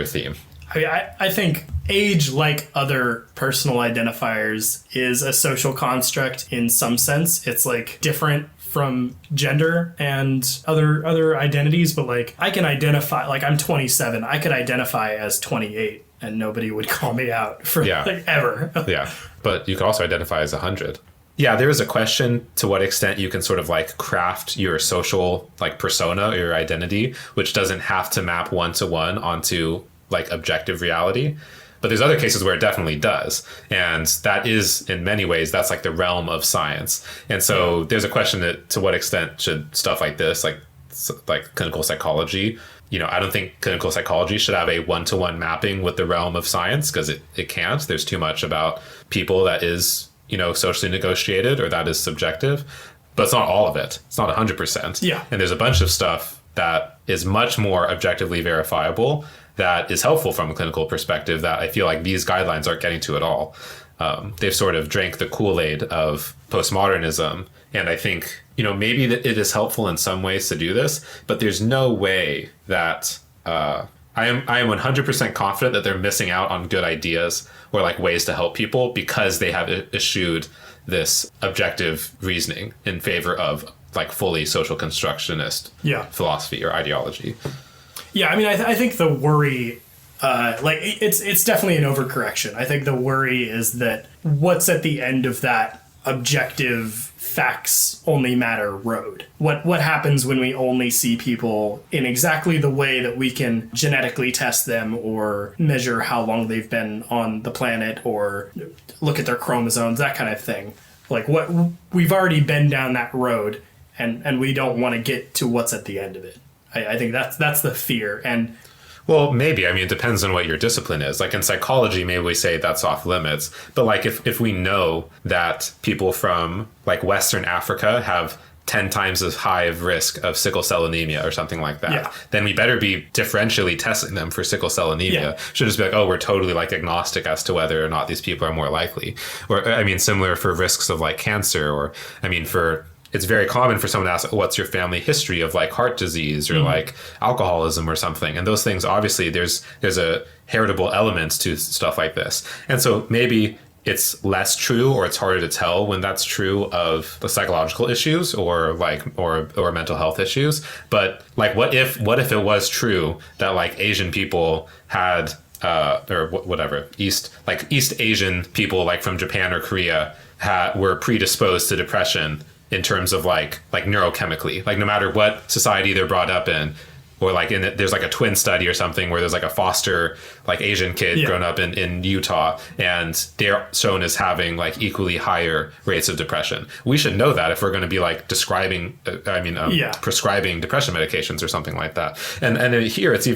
theme. I think age, like other personal identifiers, is a social construct in some sense. It's different from gender and other identities, but I can identify, I'm 27, I could identify as 28 and nobody would call me out for ever. Yeah, but you could also identify as 100. Yeah, there is a question to what extent you can sort of craft your social persona or your identity, which doesn't have to map one-to-one onto objective reality. But there's other cases where it definitely does. And that is, in many ways, that's the realm of science. And so there's a question to what extent should stuff like this, like clinical psychology, I don't think clinical psychology should have a one-to-one mapping with the realm of science, because it can't. There's too much about people that is, socially negotiated, or that is subjective. But it's not all of it. It's not 100%. Yeah. And there's a bunch of stuff that is much more objectively verifiable that is helpful from a clinical perspective that I feel these guidelines aren't getting to at all. They've sort of drank the Kool-Aid of postmodernism. And I think, maybe that it is helpful in some ways to do this, but there's no way that I am 100% confident that they're missing out on good ideas or like ways to help people because they have eschewed this objective reasoning in favor of like fully social constructionist philosophy or ideology. Yeah, I mean, I think the worry, like it's definitely an overcorrection. I think the worry is that what's at the end of that objective facts only matter road. What happens when we only see people in exactly the way that we can genetically test them or measure how long they've been on the planet or look at their chromosomes, that kind of thing. Like what we've already been down that road and we don't want to get to what's at the end of it. I think that's the fear. And well, maybe. I mean, it depends on what your discipline is. Like in psychology, maybe we say that's off limits. But like if we know that people from like Western Africa have 10 times as high of risk of sickle cell anemia or something like that, then we better be differentially testing them for sickle cell anemia. Should just be like, oh, we're totally like agnostic as to whether or not these people are more likely. Or, I mean, similar for risks of like cancer, or, I mean, it's very common for someone to ask, what's your family history of like heart disease or like alcoholism or something? And those things, obviously, there's a heritable element to stuff like this. And so maybe it's less true, or it's harder to tell when that's true of the psychological issues or like or mental health issues. But like, what if it was true that like Asian people had or whatever East Asian people like from Japan or Korea were predisposed to depression in terms of like neurochemically, like no matter what society they're brought up in, or like there's like a twin study or something where there's like a foster like Asian kid grown up in Utah, and they're shown as having like equally higher rates of depression. We should know that if we're going to be like prescribing depression medications or something like that. And here it's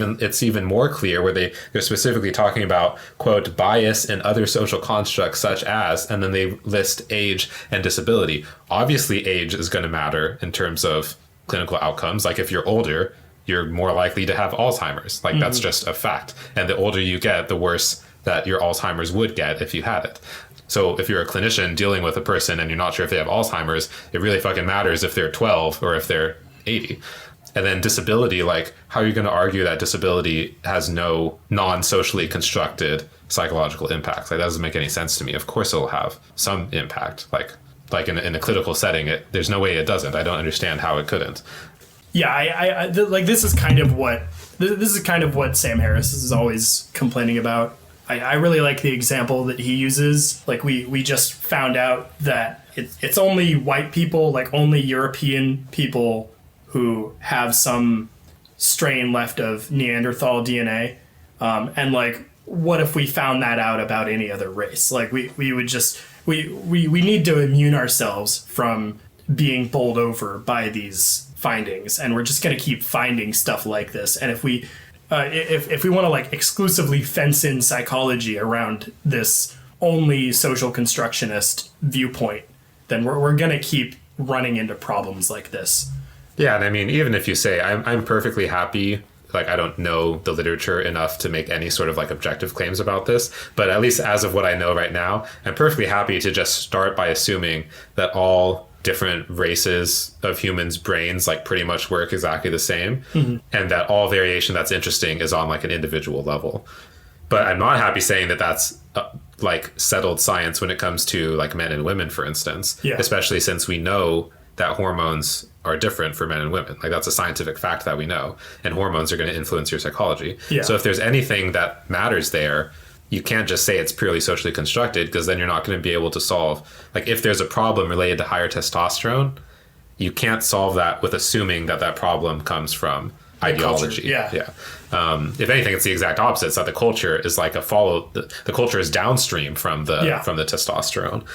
even more clear where they're specifically talking about, quote, bias in other social constructs such as, and then they list age and disability. Obviously, age is going to matter in terms of clinical outcomes. Like if you're older, you're more likely to have Alzheimer's. Like that's just a fact. And the older you get, the worse that your Alzheimer's would get if you had it. So if you're a clinician dealing with a person and you're not sure if they have Alzheimer's, it really fucking matters if they're 12 or if they're 80. And then disability, like how are you going to argue that disability has no non-socially constructed psychological impacts? Like that doesn't make any sense to me. Of course it'll have some impact. Like in a clinical setting, there's no way it doesn't. I don't understand how it couldn't. Yeah, I like this is kind of what Sam Harris is always complaining about. I really like the example that he uses. Like we just found out that it's only white people, like only European people who have some strain left of Neanderthal DNA. And like, what if we found that out about any other race? Like we need to immune ourselves from being bowled over by these findings, and we're just going to keep finding stuff like this. And if we want to like exclusively fence in psychology around this only social constructionist viewpoint, then we're going to keep running into problems like this. Yeah, and I mean, even if you say I'm perfectly happy, like I don't know the literature enough to make any sort of like objective claims about this, but at least as of what I know right now, I'm perfectly happy to just start by assuming that all different races of humans' brains like pretty much work exactly the same, and that all variation that's interesting is on like an individual level. But I'm not happy saying that that's like settled science when it comes to like men and women, for instance, especially since we know that hormones are different for men and women. Like that's a scientific fact that we know, and hormones are going to influence your psychology. So if there's anything that matters there, you can't just say it's purely socially constructed, because then you're not going to be able to solve, like if there's a problem related to higher testosterone, you can't solve that with assuming that problem comes from ideology. If anything, it's the exact opposite. It's that the culture is like the culture is downstream from the testosterone.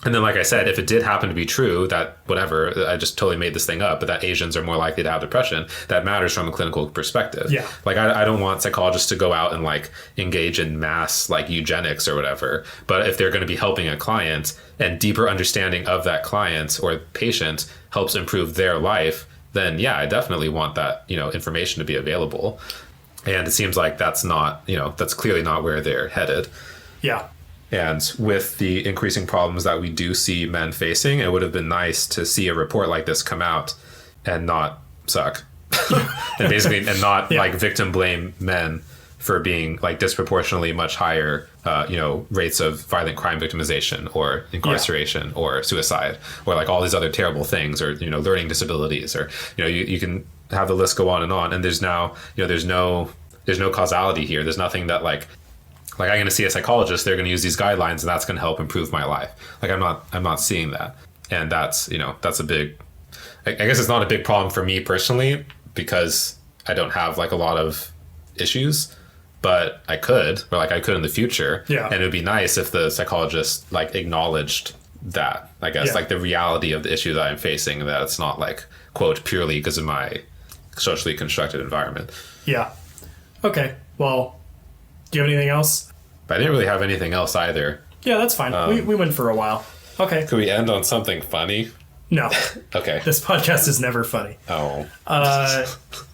And then, like I said, if it did happen to be true that whatever, I just totally made this thing up, but that Asians are more likely to have depression, that matters from a clinical perspective. Like I don't want psychologists to go out and like engage in mass like eugenics or whatever. But if they're going to be helping a client, and deeper understanding of that client or patient helps improve their life, then yeah, I definitely want that, information to be available. And it seems like that's not, that's clearly not where they're headed. And with the increasing problems that we do see men facing, it would have been nice to see a report like this come out and not suck. and not like victim blame men for being like disproportionately much higher, rates of violent crime victimization or incarceration or suicide or like all these other terrible things, or learning disabilities, or you can have the list go on. And there's now there's no causality here. There's nothing that like I'm going to see a psychologist, they're going to use these guidelines and that's going to help improve my life. Like I'm not seeing that, and that's that's a big. I guess it's not a big problem for me personally because I don't have like a lot of issues. But I could in the future. Yeah. And it would be nice if the psychologist like acknowledged that, I guess, like the reality of the issue that I'm facing, that it's not like, quote, purely because of my socially constructed environment. Yeah. Okay. Well, do you have anything else? But I didn't really have anything else either. Yeah, that's fine. We went for a while. Okay. Could we end on something funny? No. Okay. This podcast is never funny. Oh.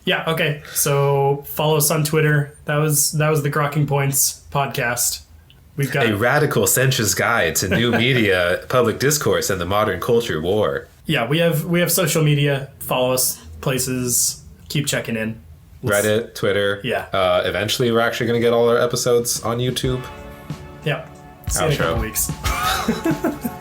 Yeah. Okay. So follow us on Twitter. That was the Grokking Points podcast. We've got a radical centrist guide to new media, public discourse, and the modern culture war. Yeah, we have social media. Follow us places. Keep checking in. Reddit, Twitter. Yeah. Eventually, we're actually going to get all our episodes on YouTube. Yeah. See you in a couple weeks.